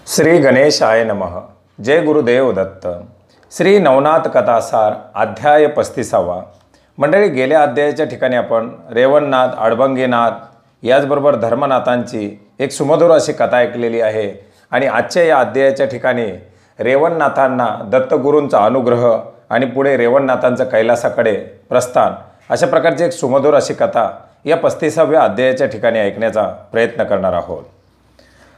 श्री गणेशाय नमः. जय गुरुदेव दत्त. श्री नवनाथ कथासार अध्याय 35. मंडळी, गेल्या अध्यायाच्या ठिकाणी आपण रेवणनाथ, अडभंगीनाथ याचबरोबर धर्मनाथांची एक सुमधुर अशी कथा ऐकलेली आहे. आणि आजच्या या अध्यायाच्या ठिकाणी रेवणनाथांना दत्तगुरूंचा अनुग्रह आणि पुढे रेवणनाथांचं कैलासाकडे प्रस्थान अशा प्रकारची एक सुमधुर अशी कथा या 35व्या अध्यायाच्या ठिकाणी ऐकण्याचा प्रयत्न करणार आहोत.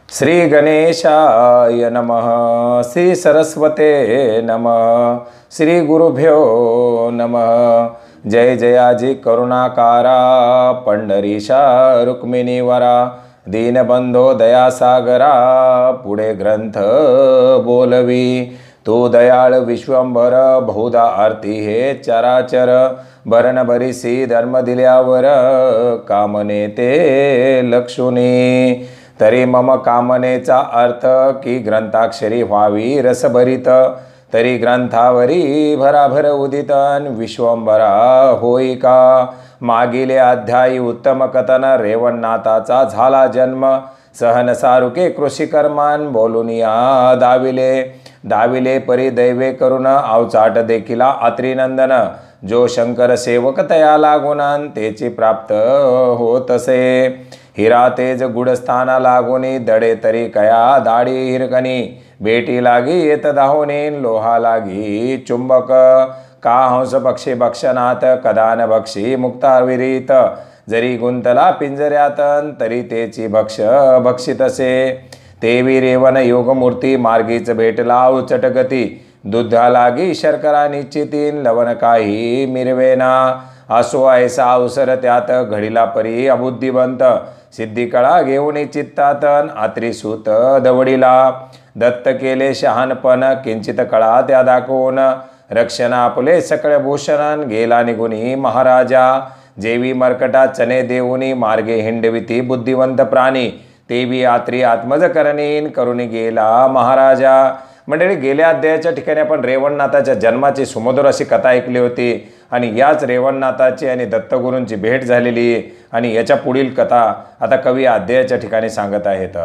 श्री गणेशाय नमः. श्री सरस्वते नमः. श्री गुरुभ्यो नमः. जय जयाजी करुणाकारा पंढरीशा रुक्मिणीवरा दीनबंधो दयासागरा पुढे ग्रंथ बोलवी. तू दयाळ विश्वंभर बहुधा आरती हे चराचर भरण भरीसी धर्म दिल्यावर कामने ते लक्षुनी. तरी मम कामनेचा अर्थ की ग्रंथाक्षरी व्हावी रसभरित. तरी ग्रंथावरी भराभर उदितन विश्वंभरा होई का. मागिले अध्यायी उत्तम कथन रेवणनाथाचा झाला जन्म. सहन सारुके कृषिकर्मान बोलून या दाविले परी दैवे करून अवचाट देखिला अत्रिनंदन. जो शंकर सेवक तया लागून तेची प्राप्त होतसे. हिरा तेज गुडस्थाना लागोनी दडे तरी कया दाढी हिरकणी. बेटी लागी येत धावणे लोहा लागी चुंबक. का हंस पक्षी भक्षणात कदान भक्षी मुक्ताविरीत. जरी गुंतला पिंजऱ्यातन तरी तेची भक्षितसे. तेवी रेवन योगमूर्ती मार्गीच भेटला उचट गती. दुधा लागी शर्करा निश्चितीन लवण काही मिरवेना. असो ऐसा अवसर त्यात घडीला परी अबुद्धिवंत. सिद्धी कळा घेऊन चित्तातन आत्रिसूत दवडीला. दत्त केले शहानपण किंचित कळा त्या दाखवून. रक्षण आपले सकळ भूषण गेला निघुनी महाराजा. जेवी मर्कटा चने देऊनी मार्गे हिंडविती बुद्धिवंत प्राणी. तेवी आत्री आत्मज करणीन करुणी गेला महाराजा. मंडळी, गेल्या अध्यायाच्या ठिकाणी आपण रेवणनाथाच्या जन्माची सुमधुर अशी कथा ऐकली होती. आणि याच रेवणनाथाची आणि दत्तगुरूंची भेट झालेली आणि याच्या पुढील कथा आता कवी अध्यायाच्या ठिकाणी सांगत आहेत.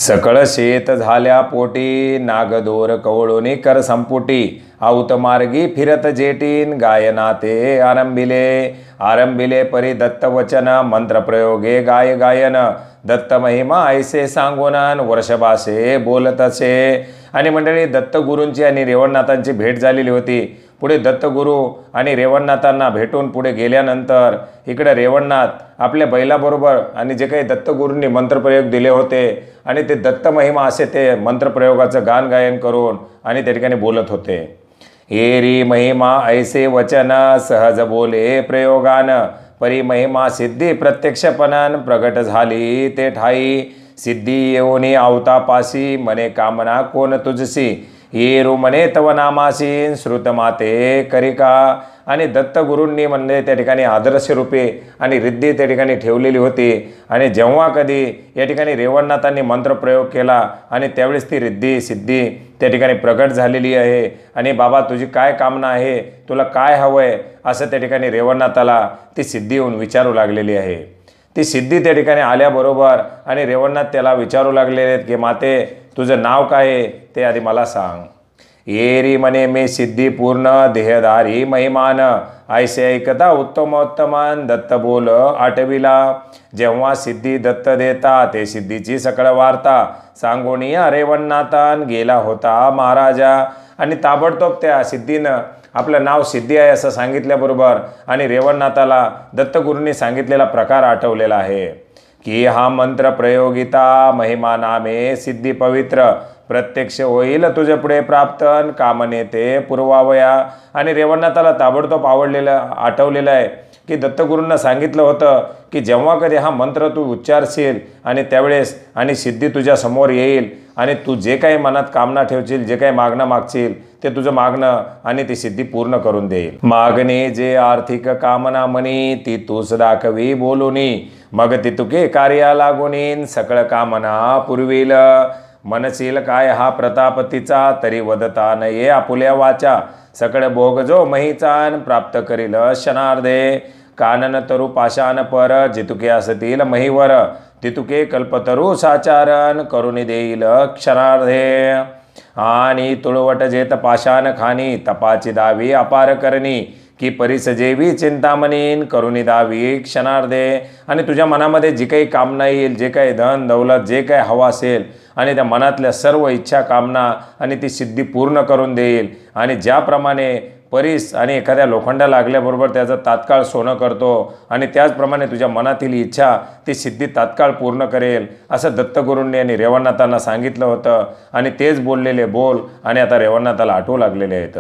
सकळ शेत झाल्या पोटी नागदोर कवळोनी कर संपुटी. आऊत मार्गी फिरत जेटीन गायनाते आरंभिले परी दत्त वचन. मंत्र प्रयोगे गायन दत्त महिमा ऐसे सांगून वर्षभाषे बोलतसे. आणि मंडळी, दत्तगुरूंची आणि रेवणनाथांची भेट झालेली होती. पुढे दत्तगुरू आणि रेवणनाथांना भेटून पुढे गेल्यानंतर इकडे रेवणनाथ आपल्या बैलाबरोबर आणि जे काही दत्तगुरूंनी मंत्रप्रयोग दिले होते आणि ते दत्त महिमा असे ते मंत्रप्रयोगाचं गायन करून आणि त्या ठिकाणी बोलत होते. एरी महिमा ऐसे वचन सहज बोले प्रयोगान. परी महिमा सिद्धी प्रत्यक्षपणान प्रगट झाली ते ठाई. सिद्धी येऊनी आवतापासी मने कामना कोण तुझसी. येरू मने तव नामासीन श्रुत माते करिका. आणि दत्तगुरूंनी म्हणजे त्या ठिकाणी आदर्श रूपे आणि रिद्धी त्या ठिकाणी ठेवलेली होती. आणि जेव्हा कधी या ठिकाणी रेवणनाथांनी मंत्रप्रयोग केला आणि त्यावेळेस ती रिद्धी सिद्धी त्या ठिकाणी प्रगट झालेली आहे. आणि बाबा, तुझी काय कामना आहे, तुला काय हवं आहे, असं त्या ठिकाणी रेवणनाथाला ती सिद्धी येऊन विचारू लागलेली आहे. ती सिद्धी त्या ठिकाणी आल्याबरोबर आणि रेवणनाथ त्याला विचारू लागलेले आहेत की माते, तुझं नाव काय आहे ते आधी मला सांग. येरी मने मे सिद्धी पूर्ण देहधारी महिमान. ऐसे ऐकता उत्तमोत्तमान दत्त बोल आठविला. जेव्हा सिद्धी दत्त देता ते सिद्धीची सकळ वार्ता सांगोनिया रेवणनाथान गेला होता महाराजा. आणि ताबडतोब त्या सिद्धीनं आपलं नाव सिद्धी आहे असं सांगितल्याबरोबर आणि रेवणनाथाला दत्तगुरूंनी सांगितलेला प्रकार आठवलेला आहे की हा मंत्र प्रयोगिता महिमा नामे सिद्धी पवित्र. प्रत्यक्ष होईल तुझे पुढे प्राप्त कामने ते पूर्वावया. आणि रेवणनाथाला ताबडतोब आठवलेलं आहे की दत्तगुरूंना सांगितलं होतं की जेव्हा कधी हा मंत्र तू उच्चारशील आणि त्यावेळेस आणि सिद्धी तुझ्या समोर येईल आणि तू जे काही मनात कामना ठेवशील, जे काही मागणं मागशील ते तुझं मागणं आणि ती सिद्धी पूर्ण करून देईल. मागणे जे आर्थिक कामना मनी ती तूच दाखवी बोलूनी. मग ती तुके कार्या लागून सकळ कामना पुरविल. मनशील काय हा प्रताप तिचा तरी वदता नये आपुल्या वाचा. सकळ भोग जो महीचान प्राप्त करील क्षणार्धे. कानन तरु पाशान पर जितुके असतील महिवर. तितुके कल्पतरू साचारण करुणी देईल क्षणार्धे. आणि तुळवट जेत पाषाण खानी तपाची दावी अपार करणी की परिसजेवी चिंतामणीन करुणी दावी क्षणार्धे. आणि तुझ्या मनामध्ये जी काही कामना येईल, जे काही धन दौलत जे काही हवा असेल आणि त्या मनातल्या सर्व इच्छा कामना आणि ती सिद्धी पूर्ण करून देईल. आणि ज्याप्रमाणे परीस आणि एखाद्या लोखंडा लागल्याबरोबर त्याचं तात्काळ सोनं करतो आणि त्याचप्रमाणे तुझ्या मनातील इच्छा ती सिद्धी तात्काळ पूर्ण करेल असं दत्तगुरूंनी आणि रेवणनाथांना सांगितलं होतं. आणि तेच बोललेले बोल आणि आता रेवणनाथाला आठवू लागलेले आहेत.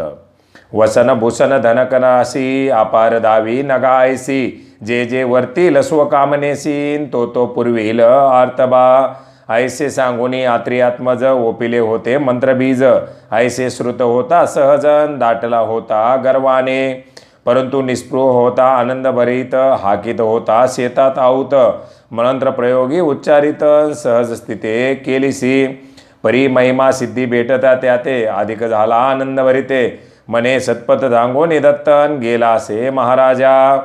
वसन भूषण धनकनासी अपार दावी नगायसी जे जे वर्तील स्वकामनेसीन तो पूर्वील आर्तबा. ऐसे सांगुनी आत्रियात्मज ओपिले होते मंत्रबीज ऐसे श्रुत होता सहजन दाटला होता गर्वाने. परंतु निस्पृह होता आनंदभरित हाकित होता शेतात आऊत मंत्रप्रयोगी उच्चारित सहज स्थिते केलीसी. परी महिमा सिद्धी भेटता त्याते अधिक झाला आनंदभरिते मने सत्पथ धांगोनी दत्तन गेला असे महाराजा.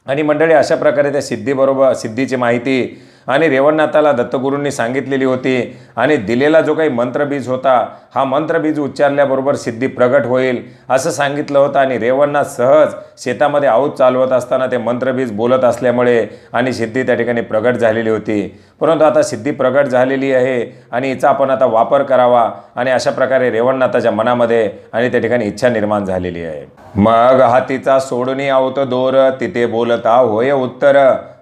आणि मंडळी अशा प्रकारे त्या सिद्धीबरोबर सिद्धीची माहिती आणि रेवणनाथाला दत्तगुरूंनी सांगितलेली होती. आणि दिलेला जो काही मंत्रबीज होता हा मंत्रबीज उच्चारल्याबरोबर सिद्धी प्रगट होईल असं सांगितलं होतं. आणि रेवणनाथ सहज शेतामध्ये आऊत चालवत असताना ते मंत्रबीज बोलत असल्यामुळे आणि सिद्धी त्या ठिकाणी प्रगट झालेली होती. परंतु आता सिद्धी प्रगट झालेली आहे आणि हिचा आपण आता वापर करावा. आणि अशा प्रकारे रेवणनाथाच्या मनामध्ये आणि त्या ठिकाणी इच्छा निर्माण झालेली आहे. मग हातीचा सोडणी आऊत दोर तिथे बोलता होय उत्तर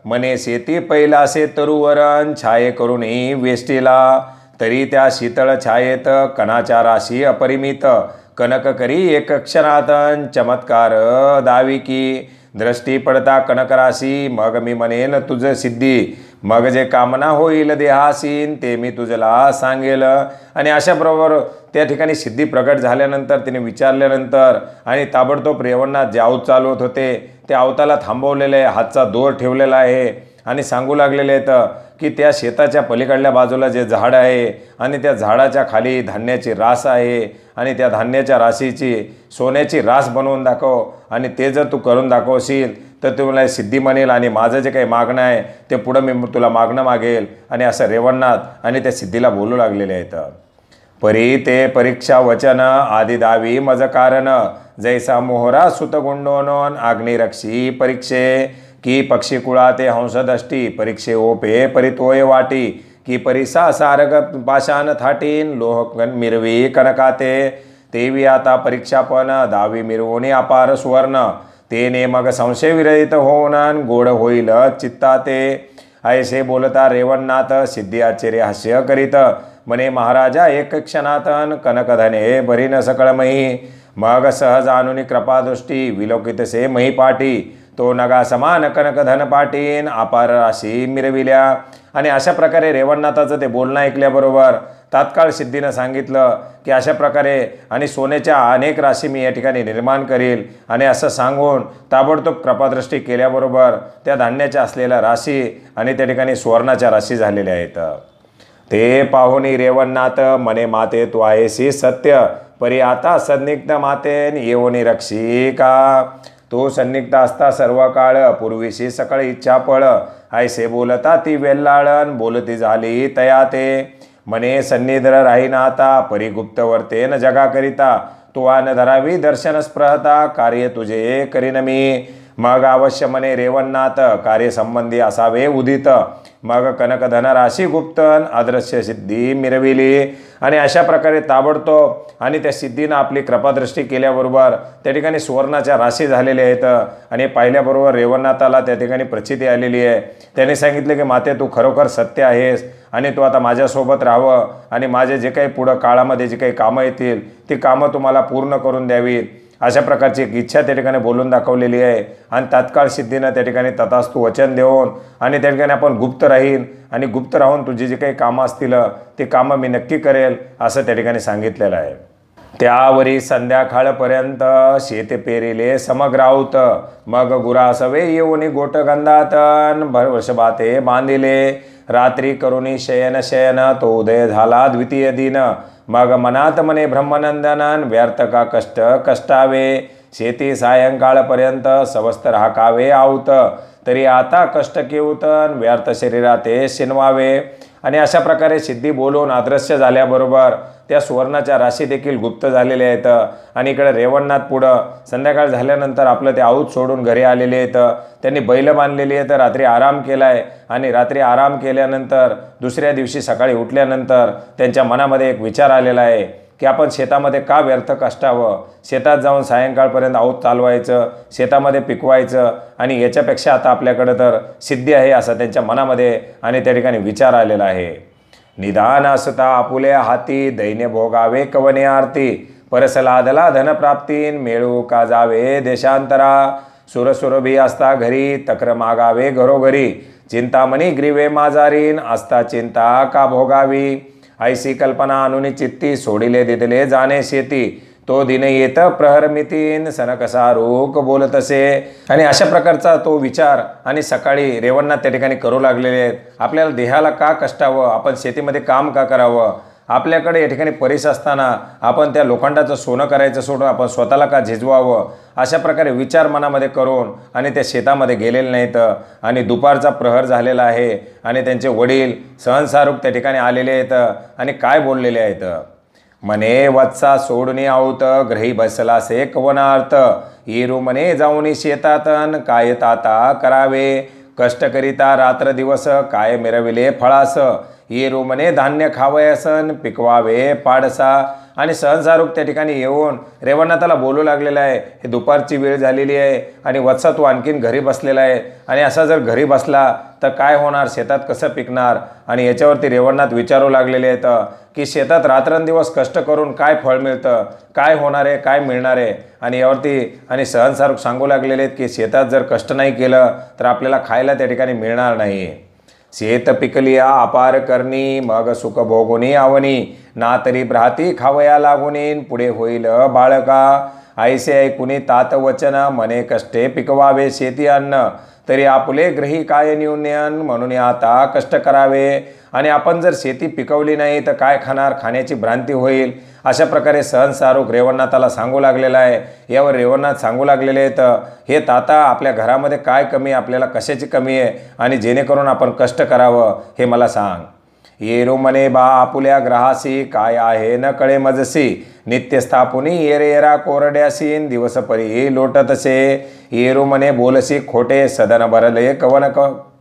मने शेती पैलासे तरुवरण छाये करुणी वेष्टीला. तरी त्या शीतळ छायेत कणाच्या राशी अपरिमित कनक करी एक क्षणातन चमत्कार दावी की. दृष्टी पडता कनकराशी मग मी म्हणेन तुझ सिद्धी मग जे कामना होईल देहासीन ते मी तुझला सांगेल. आणि अशा बरोबर त्या ठिकाणी सिद्धी प्रगट झाल्यानंतर तिने विचारल्यानंतर आणि ताबडतोब रेवणनाथ जे आऊत चालवत होते त्या आवताला थांबवलेले आहे, हातचा दोर ठेवलेला आहे आणि सांगू लागलेले आहेत की त्या शेताच्या पलीकडल्या बाजूला जे झाड आहे आणि त्या झाडाच्या खाली धान्याची रास आहे आणि त्या धान्याच्या राशीची सोन्याची रास बनवून दाखव. आणि ते जर तू करून दाखवशील तर तुला सिद्धी म्हणेल आणि माझं जे काही मागणं आहे ते पुढं मी तुला मागणं मागेल. आणि असं रेवणनाथ आणि त्या सिद्धीला बोलू लागलेले आहेत. परी ते परीक्षा वचन आदि दावी मज कारण जैसा मोहरा सुतगुंडोनोन अग्निरक्षी परीक्षे की पक्षी कुळाते हंसदष्टी परीक्षे ओपे परितोय वाटी की परिसा सारग पाषाण थाटीन लोह मिरवी कनकाते. तेवी आता परीक्षा पण दावी मिरवोनी अपार सुवर्ण तेने मग संशय विरहित होऊन गोड होईल चित्ताते. ऐसे बोलता रेवणनाथ सिद्धी आश्चर्य हास्य करीत म्हणे महाराजा एक क्षणातन कनकधने भरी न सकळमही. मग सहज आणुनी कृपादृष्टी विलोकित से मही पाटी तो नगा समान कनकधन पाटीन अपार राशी मिरविल्या. आणि अशा प्रकारे रेवणनाथाचं ते बोलणं ऐकल्याबरोबर तात्काळ सिद्धीनं सांगितलं की अशा प्रकारे आणि सोन्याच्या अनेक राशी मी या ठिकाणी निर्माण करील. आणि असं सांगून ताबडतोब कृपादृष्टी केल्याबरोबर त्या धान्याच्या असलेल्या राशी आणि त्या ठिकाणी सुवर्णाच्या राशी झालेल्या आहेत. ते पाहुनी रेवणनाथ मने माते तू आहेसी सत्य परी आता सन्निग्ध मातेन येऊनी रक्षी का. तो सन्निग्ध असता सर्व काळ पूर्वीशी सकळ इच्छा पळ ऐसे बोलता ती वेल्लाळण बोलती झाली तया ते. मने सन्निधर राहीना आता परी गुप्त वर्तेन जगाकरिता तू आन धरावी दर्शन स्पृहता कार्य तुझे करीन मी. मग अवश्य मने रेवणनाथ कार्यसंबंधी असावे उदित मग कनकधन राशी गुप्तन अदृश्य सिद्धी मिरविली. आणि अशा प्रकारे ताबडतोब आणि त्या सिद्धीनं आपली कृपादृष्टी केल्याबरोबर त्या ठिकाणी सुवर्णाच्या राशी झालेल्या आहेत. आणि पाहिल्याबरोबर रेवणनाथाला त्या ठिकाणी प्रचिती आलेली आहे. त्याने सांगितले की माते तू खरोखर सत्य आहेस आणि तू आता माझ्यासोबत राहावं आणि माझे जे काही पुढं काळामध्ये जे काही कामं येतील ती कामं तुम्हाला पूर्ण करून द्यावीत अशा प्रकारची एक इच्छा त्या ठिकाणी बोलून दाखवलेली आहे. आणि तात्काळ सिद्धीनं त्या ठिकाणी तथास्तु वचन देऊन आणि त्या ठिकाणी आपण गुप्त राहीन आणि गुप्त राहून तुझी जी काही कामं असतील ती कामं मी नक्की करेल असं त्या ठिकाणी सांगितलेलं आहे. त्यावरी संध्याकाळपर्यंत शेत पेरिले समग्राऊत मग गुरासवे येऊनी गोटगंधातन वर्षभाते बांधिले. रात्री करुणी शयन शयन तो उदय झाला द्वितीय दिन मग मनात मने ब्रह्मनंदनन व्यर्थ का कष्ट कष्टावे. शेती सायंकाळपर्यंत सवस्त राखावे आऊत, तरी आता कष्ट केऊतन व्यर्थ शरीरात ते शिनवावे. आणि अशा प्रकारे सिद्धी बोलून अदृश्य झाल्याबरोबर त्या सुवर्णाच्या राशी देखील गुप्त झालेल्या आहेत. आणि इकडे रेवणनाथ पुढं संध्याकाळ झाल्यानंतर आपलं ते आऊत सोडून घरी आलेले आहेत. त्यांनी बैल बांधलेली आहेत, रात्री आराम केलाय. आणि रात्री आराम केल्यानंतर दुसऱ्या दिवशी सकाळी उठल्यानंतर त्यांच्या मनामध्ये एक विचार आलेला आहे की आपण शेतामध्ये का व्यर्थ कष्टावं, शेतात जाऊन सायंकाळपर्यंत आऊत चालवायचं, शेतामध्ये पिकवायचं, आणि याच्यापेक्षा आता आपल्याकडं तर सिद्धी आहे असा त्यांच्या मनामध्ये आणि त्या ठिकाणी विचार आलेला आहे. निदान असता आपुल्या हाती दैन्य भोगावे कवने आरती, परसलादला धनप्राप्तीन मिळू का जावे देशांतरा, सुरसुरभी असता घरी तक्र मागावे घरोघरी, चिंतामणी ग्रीवे माजारीन असता चिंता का भोगावी, ऐसी कल्पना अनुनी चित्ती सोडिले दिदले जाणे शेती, तो दिन येत प्रहरमितीन सन कसा रोक बोलतसे. आणि अशा प्रकारचा तो विचार आणि सकाळी रेवणनाथ त्या ठिकाणी करू लागलेले आहेत. आपल्याला देहाला का कष्टावं, आपण शेतीमध्ये काम का करावं, आपल्याकडे या ठिकाणी परिस असताना आपण त्या लोखंडाचं सोनं करायचं सोडून आपण स्वतःला का झिजवावं, अशा प्रकारे विचार मनामध्ये करून आणि त्या शेतामध्ये गेलेले नाहीत. आणि दुपारचा प्रहर झालेला आहे आणि त्यांचे वडील सहनसारूक त्या ठिकाणी आलेले आहेत आणि काय बोललेले आहेत. मने वत्सा सोडणी आऊत ग्रही बसला से कवनार्थ, येरू मने जाऊनी शेतातन काय ताता करावे, कष्ट करिता रात्र दिवस काय मिरविले फळास, येरू मने धान्य खावयासन पिकवावे पाडसा. आणि सहनसारूक त्या ठिकाणी येऊन रेवणनाथाला बोलू लागलेला आहे. हे दुपारची वेळ झालेली आहे आणि वत्सा तू आणखीन घरी बसलेला आहे, आणि असा जर घरी बसला तर काय होणार, शेतात कसं पिकणार. आणि याच्यावरती रेवणनाथ विचारू लागलेले आहेत की शेतात रात्रंदिवस कष्ट करून काय फळ मिळतं, काय होणार आहे, काय मिळणार आहे. आणि यावरती आणि सहनसारूक सांगू लागलेले आहेत की शेतात जर कष्ट नाही केलं तर आपल्याला खायला त्या ठिकाणी मिळणार नाही. शेत पिकलिया अपार करणी मग सुख भोगुनी आवनी, ना तरी भ्राती खावया लागुनीन पुढे होईल बाळका, ऐसे ऐकुनी तात वचन मने कष्टे पिकवावे शेती अन्न, तरी आपुले ग्रही काय न्यून्यन म्हणून आता कष्ट करावे. आणि आपण जर शेती पिकवली नाही तर काय खाणार, खाण्याची भ्रांती होईल. अशा प्रकारे सहनसारूक रेवणनाथाला सांगू लागलेला आहे. यावर रेवणनाथ सांगू लागलेले आहेत, हे ताता आपल्या घरामध्ये काय कमी, आपल्याला कशाची कमी आहे, आणि जेणेकरून आपण कष्ट करावं हे मला सांग. येरू मने बा आपुल्या ग्रहासी काय आहे न कळे मजसी, नित्य स्थापुनी येरेरा कोरड्यासीन दिवस परी लोटतसे, येरू मने बोलसी खोटे सदन भरले कवन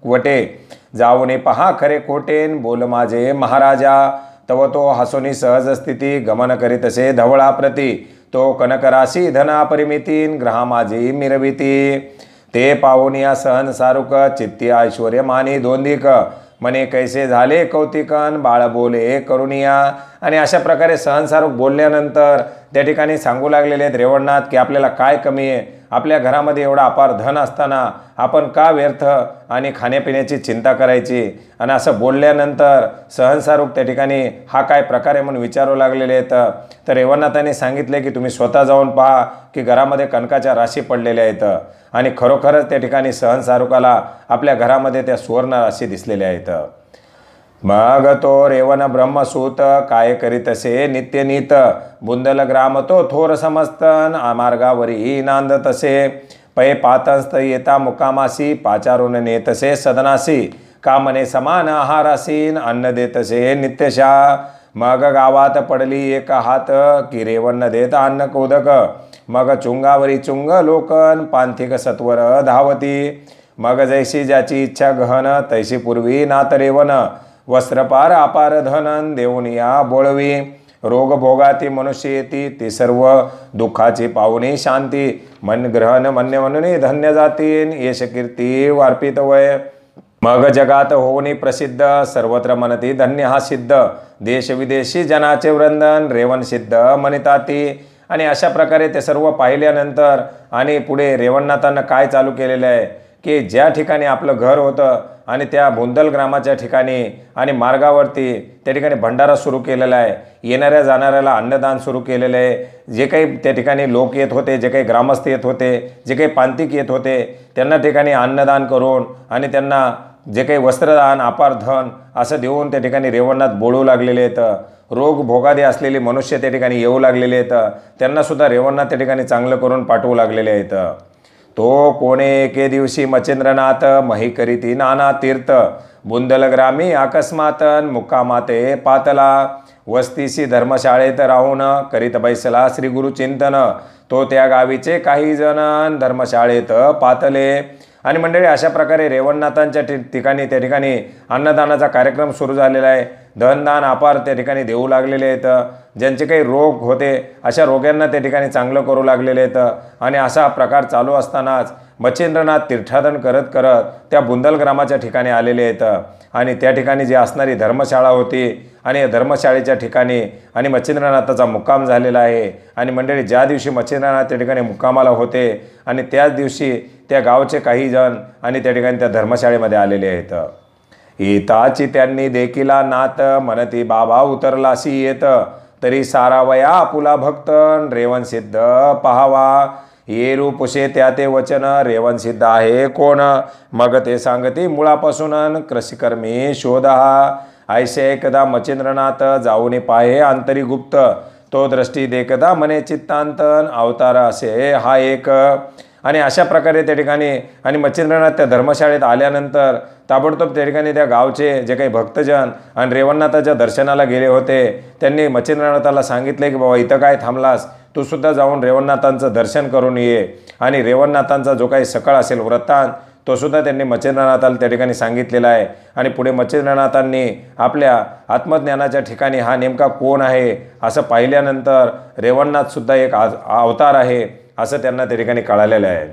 वटे, जाऊने पहा खरे खोटेन बोल माझे महाराजा, तव तो हसोनी सहज स्थिती गमन करीतसे धवळा प्रती, तो कनकराशी धना परिमितीन ग्रहा माझी मिरविती, ते पाहुनिया सहन सारुक चित्ती ऐश्वर्य मानी दोंदिक, मने कैसे झाले कौतिकन बाळ बोले करुनिया. आणि अशा प्रकारे सहनसारूक बोलल्यानंतर त्या ठिकाणी सांगू लागलेले आहेत रेवणनाथ की आपल्याला काय कमी आहे, आपल्या घरामध्ये एवढा अपार धन असताना आपण का व्यर्थ आणि खाण्यापिण्याची चिंता करायची. आणि असं बोलल्यानंतर सहनसारूक त्या ठिकाणी हा काय प्रकार आहे म्हणून विचारू लागलेले आहेत. तर रेवणनाथांनी सांगितले की तुम्ही स्वतः जाऊन पहा की घरामध्ये कणकाच्या राशी पडलेल्या आहेत. आणि खरोखरच त्या ठिकाणी सहनसारूकाला आपल्या घरामध्ये त्या सुवर्ण राशी दिसलेल्या आहेत. मग तो रेवण ब्रह्मसूत काय करीतसे नित्यनीत, बुंदल ग्राम तो थोर समस्तन मार्गावरी नांदतसे, पै पातंस्त येता मुकामासी पाचारून नेतसे सदनासी, कामने समान आहारासीन अन्न देतसे नित्यशा. मग गावात पडली एक हात की रेवण देत अन्न कोदक, मग चुंगावरी चुंग लोकन पांथिक सत्वर धावती, मग जैशी ज्याची इच्छा गहन तैशी पूर्वी नात रेवण, वस्त्रपार अपार धनन देऊनिया बोळवी, रोग भोगाती मनुष्य येती ती सर्व दुःखाची पाहुणी शांती, मन ग्रहण मन्य म्हणून धन्य जातीन यश कीर्ती वार्पित वय. मग जगात होऊनी प्रसिद्ध सर्वत्र मनती धन्य हा सिद्ध, देश विदेशी जनाचे वृंदन रेवण सिद्ध मनिताती. आणि अशा प्रकारे ते सर्व पाहिल्यानंतर आणि पुढे रेवणनाथांना काय चालू केलेलं आहे की ज्या ठिकाणी आपलं घर होतं आणि त्या बुंदल ग्रामाच्या ठिकाणी आणि मार्गावरती त्या ठिकाणी भंडारा सुरू केलेला आहे, येणाऱ्या जाणाऱ्याला अन्नदान सुरू केलेलं आहे. जे काही त्या ठिकाणी लोक येत होते, जे काही ग्रामस्थ येत होते, जे काही पांतिक येत होते, त्यांना ठिकाणी अन्नदान करून आणि त्यांना जे काही वस्त्रदान अपारधन असं देऊन त्या ठिकाणी रेवणनाथ बोलू लागलेले आहेत. रोग भोगादी असलेले मनुष्य त्या ठिकाणी येऊ लागलेले आहेत. त्यांनासुद्धा रेवणनाथ त्या ठिकाणी चांगलं करून पाठवू लागलेले आहेत. तो कोणे एके दिवशी मच्छिंद्रनाथ मही करीती नाना तीर्थ बुंदल ग्रामी अकस्मातन मुक्कामाते पातला वस्तीसी धर्मशाळेत राहून करीत बैसला श्री गुरु चिंतन. तो त्या गावीचे काही जण धर्मशाळेत पातले. आणि मंडळी अशा प्रकारे रेवणनाथांच्या ठिकाणी त्या ठिकाणी अन्नदानाचा कार्यक्रम सुरू झालेला आहे. धनदान अपार त्या ठिकाणी देऊ लागलेले आहेत. ज्यांचे काही रोग होते अशा रोग्यांना त्या ठिकाणी चांगलं करू लागलेले आहेत. आणि असा प्रकार चालू असतानाच मच्छिंद्रनाथ तीर्थाटन करत करत त्या बुंदल ग्रामाच्या ठिकाणी आलेले आहेत. आणि त्या ठिकाणी जी असणारी धर्मशाळा होती आणि या धर्मशाळेच्या ठिकाणी आणि मच्छिंद्रनाथाचा मुक्काम झालेला आहे. आणि मंडळी ज्या दिवशी मच्छिंद्रनाथ त्या ठिकाणी मुक्कामाला होते आणि त्याच दिवशी त्या गावचे काही जण आणि त्या ठिकाणी त्या धर्मशाळेमध्ये आलेले आहेत. येताची त्यांनी देखिला नात म्हणती बाबा उतरलासी येत तरी सारावया आपुला भक्त रेवण सिद्ध पहावा. ये रूपुषे त्या ते वचन रेवण सिद्ध आहे कोण मग ते सांगती मुळापासून कृषिकर्मी शोधा. ऐसे एकदा मच्छिंद्रनाथ जाऊन पाहे अंतरी गुप्त तो दृष्टी देखदा मने चित्तांतन अवतार असे हा एक. आणि अशा प्रकारे त्या ठिकाणी आणि मच्छिंद्रनाथ त्या धर्मशाळेत आल्यानंतर ताबडतोब त्या ठिकाणी त्या गावचे जे काही भक्तजन आणि रेवणनाथाच्या दर्शनाला गेले होते त्यांनी मच्छिंद्रनाथाला सांगितले की बाबा इथं काय थांबलास, तू सुद्धा जाऊन रेवणनाथांचं दर्शन करून ये. आणि रेवणनाथांचा जो काही सकाळ असेल वृत्तांत तो सुद्धा त्यांनी मच्छिंद्रनाथाला त्या ठिकाणी सांगितलेला आहे. आणि पुढे मच्छिंद्रनाथांनी आपल्या आत्मज्ञानाच्या ठिकाणी हा नेमका कोण आहे असं पाहिल्यानंतर रेवणनाथसुद्धा एक अवतार आहे असं त्यांना त्या ठिकाणी कळालेलं आहे.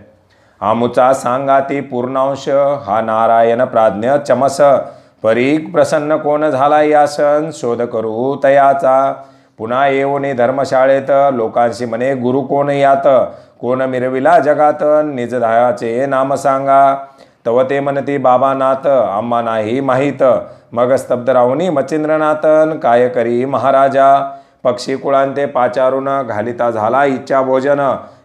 आमुचा सांगाती पूर्णांश हा नारायण प्राज्ञ चमस परीक प्रसन्न कोण झाला यासन शोध करू तयाचा. पुन्हा येऊनी धर्मशाळेत लोकांशी म्हणे गुरु कोण यात कोण मिरविला जगात निजधायाचे नाम सांगा. तव ते म्हणती बाबानाथ आम्हा नाही माहीत. मग स्तब्ध राहुनी मच्छिंद्रनाथन काय करी महाराजा. पक्षी कुळांते पाचारून घालिता झाला इच्छा भोजन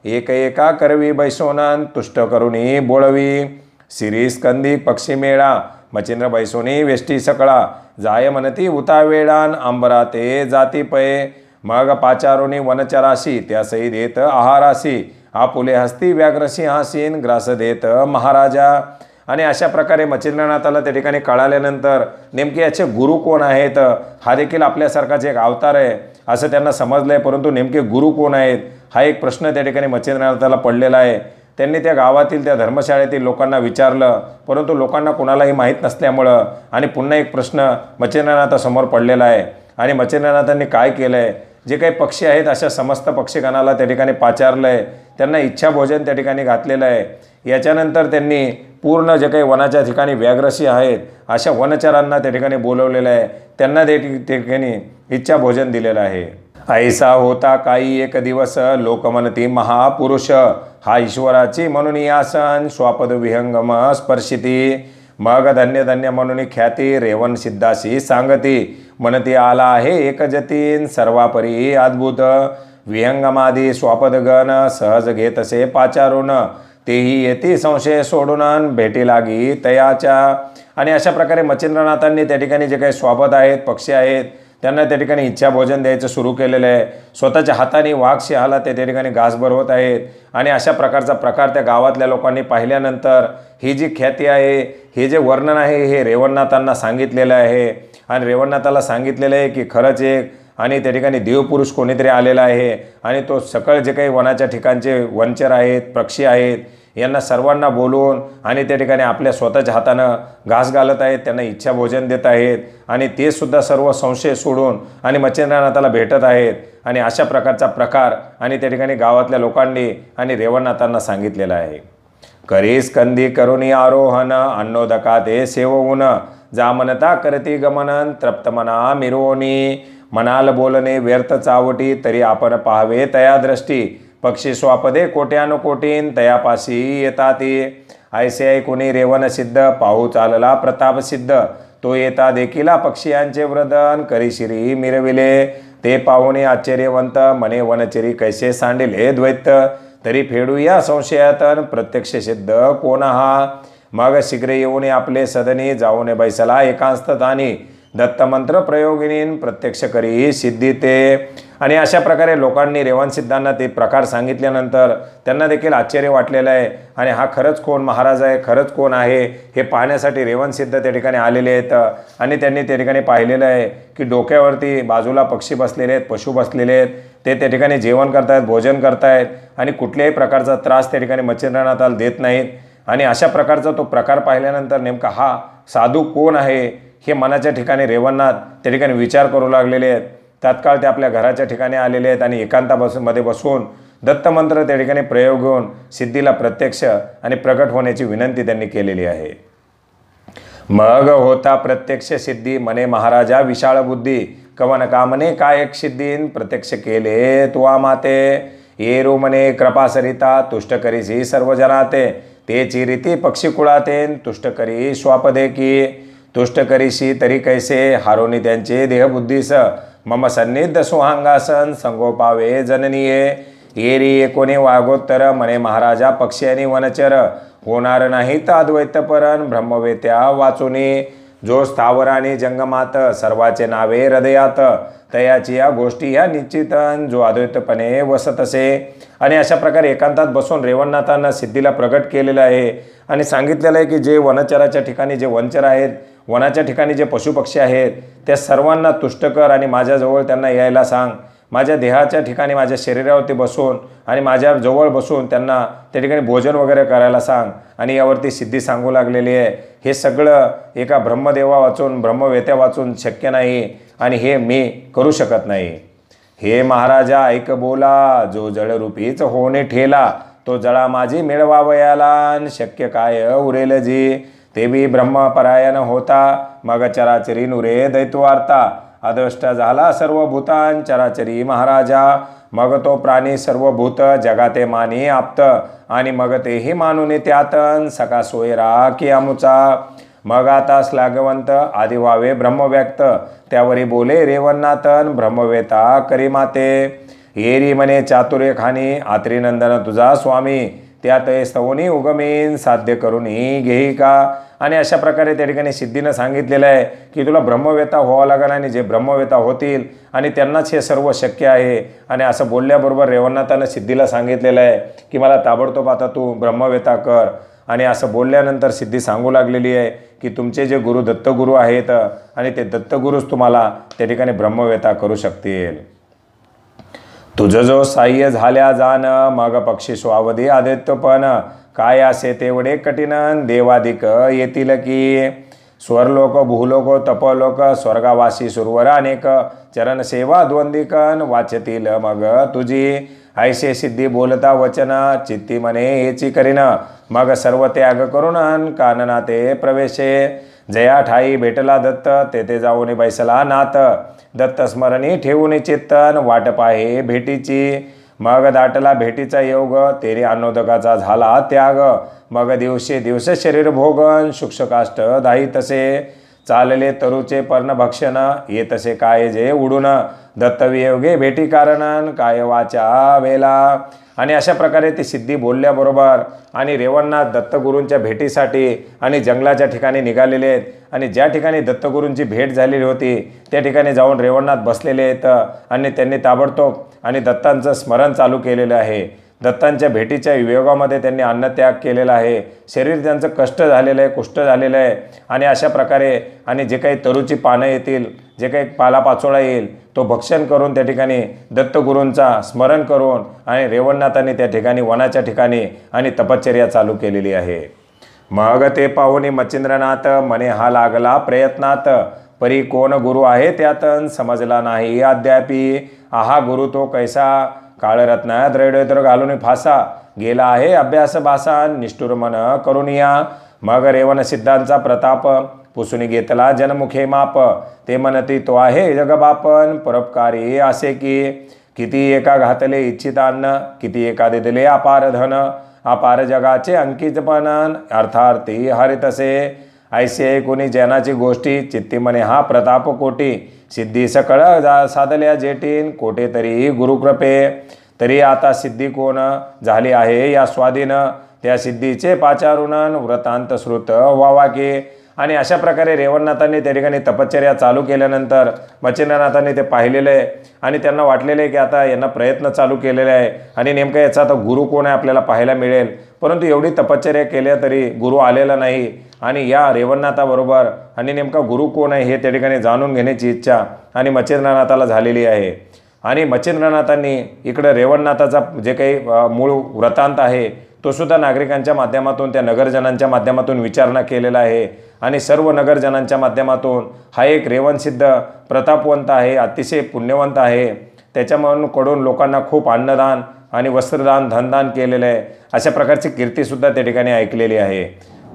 एक एका करवी बैसोनन तुष्ट करुणी बोळवी. सिरी स्कंदी पक्षी मेळा मच्छिंद्र बैसोनी वेष्टी सकळा जाय म्हणती उतावेळान अंबरा ते जाती पये. मग पाचारुणी वनचराशी त्यासही देत आहारासी आपुले हस्ती व्याघ्रसिंहासीन ग्रास देत महाराजा. आणि अशा प्रकारे मच्छिंद्रनाथाला त्या ठिकाणी कळाल्यानंतर नेमके याचे गुरु कोण आहेत हा देखील आपल्यासारखाच एक अवतार आहे असं त्यांना समजलं आहे. परंतु नेमके गुरु कोण आहेत हा एक प्रश्न त्या ठिकाणी मच्छिंद्रनाथाला पडलेला आहे. त्यांनी त्या गावातील त्या धर्मशाळेतील लोकांना विचारलं परंतु लोकांना कुणालाही माहीत नसल्यामुळं आणि पुन्हा एक प्रश्न मच्छिंद्रनाथासमोर पडलेला आहे. आणि मच्छिंद्रनाथांनी काय केलं आहे, जे काही पक्षी आहेत अशा समस्त पक्षीगणाला त्या ठिकाणी पाचारलं आहे, त्यांना इच्छा भोजन त्या ठिकाणी घातलेलं आहे. याच्यानंतर त्यांनी पूर्ण जे काही वनाच्या ठिकाणी व्याघ्रशी आहेत अशा वनचरांना त्या ठिकाणी बोलवलेलं आहे, त्यांना त्या ठिकाणी इच्छा भोजन दिलेलं आहे. ऐसा होता काही एक दिवस लोक म्हणती महापुरुष हा ईश्वराची म्हणून यासन स्वापद विहंगम स्पर्शिती. मग धन्य धन्य म्हणून ख्याती रेवण सिद्धाशी सांगती म्हणती आला आहे एक जतीन सर्वापरी अद्भुत. विहंगमादी स्वापदगण सहज घेतसे पाचारून तेही येती संशय सोडून भेटी लागी तयाच्या. आणि अशा प्रकारे मच्छिंद्रनाथांनी त्या ठिकाणी जे काही स्वापद आहेत पक्षी आहेत त्यांना त्या ठिकाणी इच्छा भोजन द्यायचं सुरू केलेलं आहे. स्वतःच्या हाताने वाघ सिंहाला ते त्या ठिकाणी घास भरवत आहेत. आणि अशा प्रकारचा प्रकार त्या गावातल्या लोकांनी पाहिल्यानंतर ही जी ख्याती आहे, हे जे वर्णन आहे हे रेवणनाथांना सांगितलेलं आहे. आणि रेवणनाथाला सांगितलेलं आहे की खरंच एक आणि त्या ठिकाणी देवपुरुष कोणीतरी आलेला आहे आणि तो सकळ जे काही वनाच्या ठिकाणचे वनचर आहेत पक्षी आहेत यांना सर्वांना बोलवून आणि त्या ठिकाणी आपल्या स्वतःच्या हातानं घास घालत आहेत, त्यांना इच्छा भोजन देत आहेत आणि ते सुद्धा सर्व संशय सोडून आणि मच्छिंद्रनाथाला भेटत आहेत. आणि अशा प्रकारचा प्रकार आणि त्या ठिकाणी गावातल्या लोकांनी आणि रेवणनाथांना सांगितलेला आहे. करी स्कंदी करुणी आरोहण अन्नोदका ते सेवून जामनता करती गमनन तृप्तमना मिरोनी. मनाल बोलणे व्यर्थ चावटी तरी आपण पाहावे तया दृष्टी. पक्षी स्वापदे कोट्यानुकोटीन तयापाशी येताती. ऐसे ऐकुनी रेवण सिद्ध पाहू चालला प्रताप सिद्ध. तो येता देखिला पक्षियांचे व्रदन करी शिरी मिरविले. ते पाहुणे आश्चर्यवंत मने वनचरी कैसे सांडिले द्वैत. तरी फेडूया संशयातन प्रत्यक्ष सिद्ध कोण हा. मग शीघ्र येऊन आपले सदनी जाऊन बैसला एकांतस्थानी दत्तमंत्र प्रयोगिनी प्रत्यक्ष करी सिद्धी ते. आणि अशा प्रकारे लोकांनी रेवणसिद्धांना ते प्रकार सांगितल्यानंतर त्यांना देखील आश्चर्य वाटलेलं आहे. आणि हा खरंच कोण महाराज आहे, खरंच कोण आहे हे पाहण्यासाठी रेवणसिद्ध त्या ठिकाणी आलेले आहेत. आणि त्यांनी त्या ठिकाणी पाहिलेलं आहे की डोक्यावरती बाजूला पक्षी बसलेले आहेत, पशु बसलेले आहेत. ते त्या ठिकाणी जेवण करतायत, भोजन करतायत आणि कुठल्याही प्रकारचा त्रास त्या ठिकाणी मच्छिंद्रनाथाला देत नाहीत. आणि अशा प्रकारचा तो प्रकार पाहिल्यानंतर नेमका हा साधू कोण आहे हे मनाच्या ठिकाणी रेवणनाथ त्या ठिकाणी विचार करू लागलेले आहेत. तात्काळ ते आपल्या घराच्या ठिकाणी आलेले आहेत आणि एकांतामध्ये बसून दत्तमंत्र त्या ठिकाणी प्रयोग घेऊन सिद्धीला प्रत्यक्ष आणि प्रकट होण्याची विनंती त्यांनी केलेली आहे. मग होता प्रत्यक्ष सिद्धी मने महाराजा विशाळ बुद्धी कवन कामने कायक सिद्धीन प्रत्यक्ष केले तुआ माते येरू मने कृपा सरिता तुष्ट करीसी सर्व जनाते ते चिरिती पक्षी कुळातेन तुष्ट करी स्वापदे की तुष्ट करीशी तरी कैसे हारोनी त्यांचे देहबुद्धीस मम सन्निध सुहांगासन संगोपावे जननीये येरी एकोणी वागोत्तर मने महाराजा पक्षी आणि वनचर होणार नाही तर अद्वैतपरण ब्रह्मवेत्या वाचुनी जो स्थावर आणि जंगमात सर्वाचे नावे हृदयात तयाची या गोष्टी ह्या निश्चितन जो अद्वैतपणे वसत असे. आणि अशा प्रकारे एकांतात बसून रेवणनाथांना सिद्धीला प्रगट केलेलं आहे आणि सांगितलेलं आहे की जे वनचराच्या ठिकाणी जे वनचर आहेत, वनाच्या ठिकाणी जे पशुपक्षी आहेत त्या सर्वांना तुष्ट कर आणि माझ्याजवळ त्यांना यायला सांग. माझ्या देहाच्या ठिकाणी माझ्या शरीरावरती बसून आणि माझ्या जवळ बसून त्यांना त्या ठिकाणी भोजन वगैरे करायला सांग. आणि यावरती सिद्धी सांगू लागलेली आहे. हे सगळं एका ब्रह्मदेवा वाचून ब्रह्मवेत्या वाचून शक्य नाही आणि हे मी करू शकत नाही. हे महाराजा ऐक बोला जो जळरूपीच होणे ठेला तो जळा माझी मिळवावयाला शक्य काय उरेल जी ते बी ब्रह्मपरायण होता मग चराचरी नुरे दैत्वार्ता अदृष्ट झाला सर्व भूतान चराचरी महाराजा मग तो प्राणी सर्व भूत जगाते मानी आप्त आणि मग तेही मानून त्यातन सका सोयरा की अमुचा मग आता श्लाघवंत आदि व्हावे ब्रह्मव्यक्त त्यावरी बोले रेवणनाथन ब्रह्मवेता करी माते येरी मने चातुर्य खानी आत्रिनंदन तुझा स्वामी त्यात स्तवनी उगमीन साध्य करूनी घेई का. आणि अशा प्रकारे त्या ठिकाणी सिद्धीनं सांगितलेलं आहे की तुला ब्रह्मवेता व्हावं लागेल आणि जे ब्रह्मवेता होतील आणि त्यांनाच हे सर्व शक्य आहे. आणि असं बोलल्याबरोबर रेवणनाथानं सिद्धीला सांगितलेलं आहे की मला ताबडतोब आता तू ब्रह्मवेता कर. आणि असं बोलल्यानंतर सिद्धी सांगू लागलेली आहे की तुमचे जे गुरु दत्तगुरू आहेत आणि ते दत्तगुरूच तुम्हाला त्या ठिकाणी ब्रह्मवेता करू शकतील. तुझं जो साह्य झाल्या जाण मग पक्षी स्वावधी आदित्यपण काय असे तेवढे कठीण देवादिक येतील की स्वरलोक भूलोक तपलोक स्वर्गावासी सुरवर अनेक चरण सेवा द्वंदिकन वाचतील मग तुझी ऐसे सिद्धी बोलता वचन चित्ती मने हेची करीन मग सर्व त्याग करून कानना ते प्रवेशे जया ठाई भेटला दत्त तेथे जाऊन बैसला नाथ दत्त स्मरणी ठेवून चित्तन वाट पाहे भेटीची मग दाटला भेटीचा योग तेरी अन्नोदकाचा झाला त्याग मग दिवसे दिवस शरीर भोगन शुक्षकाष्ट दाही तसे चालले तरुचे पर्णभक्षण येतसे काय जे उडून दत्तवियोगे भेटी कारण काय वाचा वेला. आणि अशा प्रकारे ती सिद्धी बोलल्याबरोबर आणि रेवणनाथ दत्तगुरूंच्या भेटीसाठी आणि जंगलाच्या ठिकाणी निघालेले आहेत. आणि ज्या ठिकाणी दत्तगुरूंची भेट झालेली होती त्या ठिकाणी जाऊन रेवणनाथ बसलेले आहेत आणि त्यांनी ताबडतोब आणि दत्तांचं स्मरण चालू केलेलं आहे. दत्तांच्या भेटीच्या वियोगामध्ये त्यांनी अन्नत्याग केलेला आहे. शरीर त्यांचं कष्ट झालेलं आहे, कुष्ठ झालेलं आहे. आणि अशा प्रकारे आणि जे काही तरुची पानं येतील, जे काही पालापाचोळा येईल तो भक्षण करून त्या ठिकाणी दत्तगुरूंचा स्मरण करून आणि रेवणनाथांनी त्या ठिकाणी वनाच्या ठिकाणी आणि तपश्चर्या चालू केलेली आहे. मग ते पाहुणे मच्छिंद्रनाथ मने हा लागला प्रयत्नात परी कोण गुरु आहे त्यातन समजला नाही अद्यापी आहा गुरु तो कैसा काळरत्न द्रैडोतर घालून फासा गेला आहे अभ्यास भासा निष्ठुर मन करून या. मग रेवण सिद्धांचा प्रताप पुसून घेतला जनमुखे माप ते म्हणती तो आहे जगबापन परोपकारी असे की किती एका घातले इच्छित अन्न किती एका दिले अपार धन अपार जगाचे अंकितपण अर्थार्थी हरितसे ऐसे कोणी जनाची गोष्टी चित्ती मने हा प्रताप कोटी सिद्धी सकळ साधल्या जेटीन कोठे तरी गुरुकृपे तरी आता सिद्धी कोण झाली आहे या स्वाधीन त्या सिद्धीचे पाचारून व्रतांत श्रुत व्हावा की. आणि अशा प्रकारे रेवणनाथांनी त्या ठिकाणी तपश्चर्या चालू केल्यानंतर मच्छिंद्रनाथांनी ते पाहिलेलं आहे आणि त्यांना वाटलेलं आहे की आता यांना प्रयत्न चालू केलेले आहे आणि नेमकं याचा आता गुरु कोण आहे आपल्याला पाहायला मिळेल. परंतु एवढी तपश्चर्या केल्या तरी गुरु आलेला नाही. आणि या रेवणनाथाबरोबर आणि नेमका गुरु कोण आहे हे त्या ठिकाणी जाणून घेण्याची इच्छा आणि मच्छिंद्रनाथाला झालेली आहे. आणि मच्छिंद्रनाथांनी इकडं रेवणनाथाचा जे काही मूळ वृत्तांत आहे तो सुद्धा नागरिकांच्या माध्यमातून त्या नगरजनांच्या माध्यमातून विचारणा केलेला आहे. आणि सर्व नगरजनांच्या माध्यमातून हा एक रेवणसिद्ध प्रतापवंत आहे, अतिशय पुण्यवंत आहे. त्याच्याकडून लोकांना खूप अन्नदान आणि वस्त्रदान धनदान केलेलं आहे अशा प्रकारची कीर्तीसुद्धा त्या ठिकाणी ऐकलेली आहे.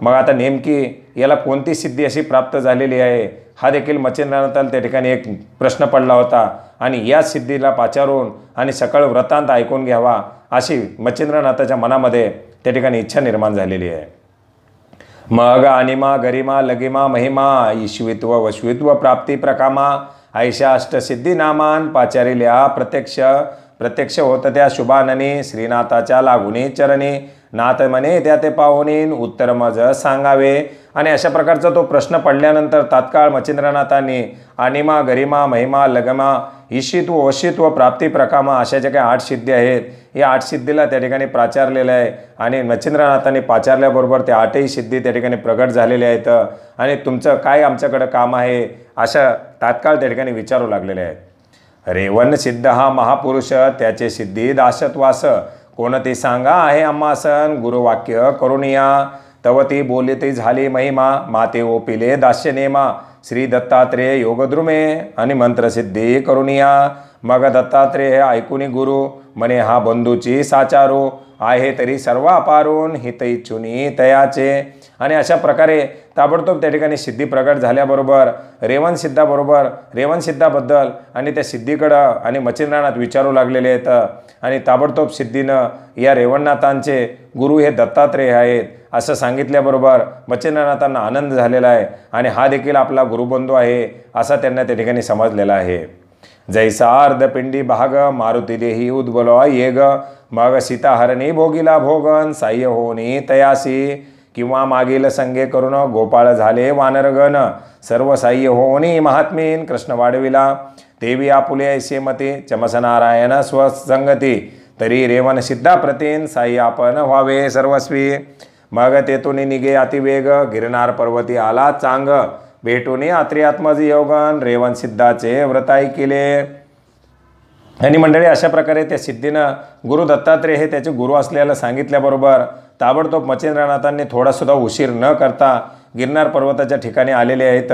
मग आता नेमकी याला कोणती सिद्धी अशी प्राप्त झालेली आहे हा देखील मच्छिंद्रनाथाला त्या ठिकाणी एक प्रश्न पडला होता. आणि या सिद्धीला पाचारून आणि सकळ व्रतांत ऐकून घ्यावा अशी मच्छिंद्रनाथाच्या मनामध्ये त्या ठिकाणी इच्छा निर्माण झालेली आहे. मग अनिमा गरिमा लगिमा महिमा ईश्वित्व वश्वित्व प्राप्ती प्रकामा ऐशा अष्टसिद्धी नामान पाचारिल्या प्रत्यक्ष होत त्या शुभाननी श्रीनाथाच्या लागुनी चरणी नाथ म्हणे त्या ते पाहुनीन उत्तर मज सांगावे. आणि अशा प्रकारचा तो प्रश्न पडल्यानंतर तात्काळ मच्छिंद्रनाथांनी अनिमा गरिमा महिमा लगमा ईशित्व वशित्व प्राप्ती प्रकामा अशा ज्या काही 8 सिद्धी आहेत या 8 सिद्धीला त्या ठिकाणी प्राचारलेलं आहे. आणि मच्छिंद्रनाथांनी पाचारल्याबरोबर त्या 8ही सिद्धी त्या ठिकाणी प्रगट झालेल्या आहेत. आणि तुमचं काय आमच्याकडं काम आहे अशा तात्काळ त्या ठिकाणी विचारू लागलेले आहेत. रेवण सिद्ध हा महापुरुष त्याचे सिद्धी दासत्वास कोणती सांगा आहे आम्हासन गुरुवाक्य करुणिया तवती बोलिती झाली महिमा माते ओपिले दास्य नेमा श्री दत्तात्रेय योगद्रुमे आणि मंत्रसिद्धी करुणिया. मग दत्तात्रेय ऐकुनी गुरु म्हणे हा बंधूची साचारू आहे तरी सर्व अपारून हित इच्छुनी तयाचे. आणि अशा प्रकारे ताबडतोब त्या ठिकाणी सिद्धी प्रगट झाल्याबरोबर रेवणसिद्धाबद्दल आणि त्या सिद्धीकडं आणि मच्छिंद्रनाथ विचारू लागलेले आहेत. आणि ताबडतोब सिद्धीनं या रेवणनाथांचे गुरु हे दत्तात्रेय आहेत असं सांगितल्याबरोबर मच्छिंद्रनाथांना आनंद झालेला आहे. आणि हा देखील आपला गुरुबंधू आहे असा त्यांना त्या ठिकाणी समजलेला आहे. जैसा अर्धपिंडी भाग मारुती देही उद्बलो येग मग सीताहरणी भोगीला भोगन साह्य होनी तयासी किंवा मागील संगे करून गोपाळ झाले वानरगण सर्व साह्य होनी महात्मीन कृष्ण वाढविला देवी आपुले ऐसे मती चमसनारायण स्वसंगती तरी रेवण सिद्धा प्रतीन साई आपण व्हावे सर्वस्वी. मग तेथून निघे अतिवेग गिरनार पर्वती आला चांग भेटून आत्रियात्मज योगन रेवण सिद्धाचे व्रताई केले. आणि मंडळी अशा प्रकारे त्या सिद्धीनं गुरु दत्तात्रेय हे त्याचे गुरु असल्याला सांगितल्याबरोबर ताबडतोब मच्छिंद्रनाथांनी थोडासुद्धा उशीर न करता गिरनार पर्वताच्या ठिकाणी आलेले आहेत.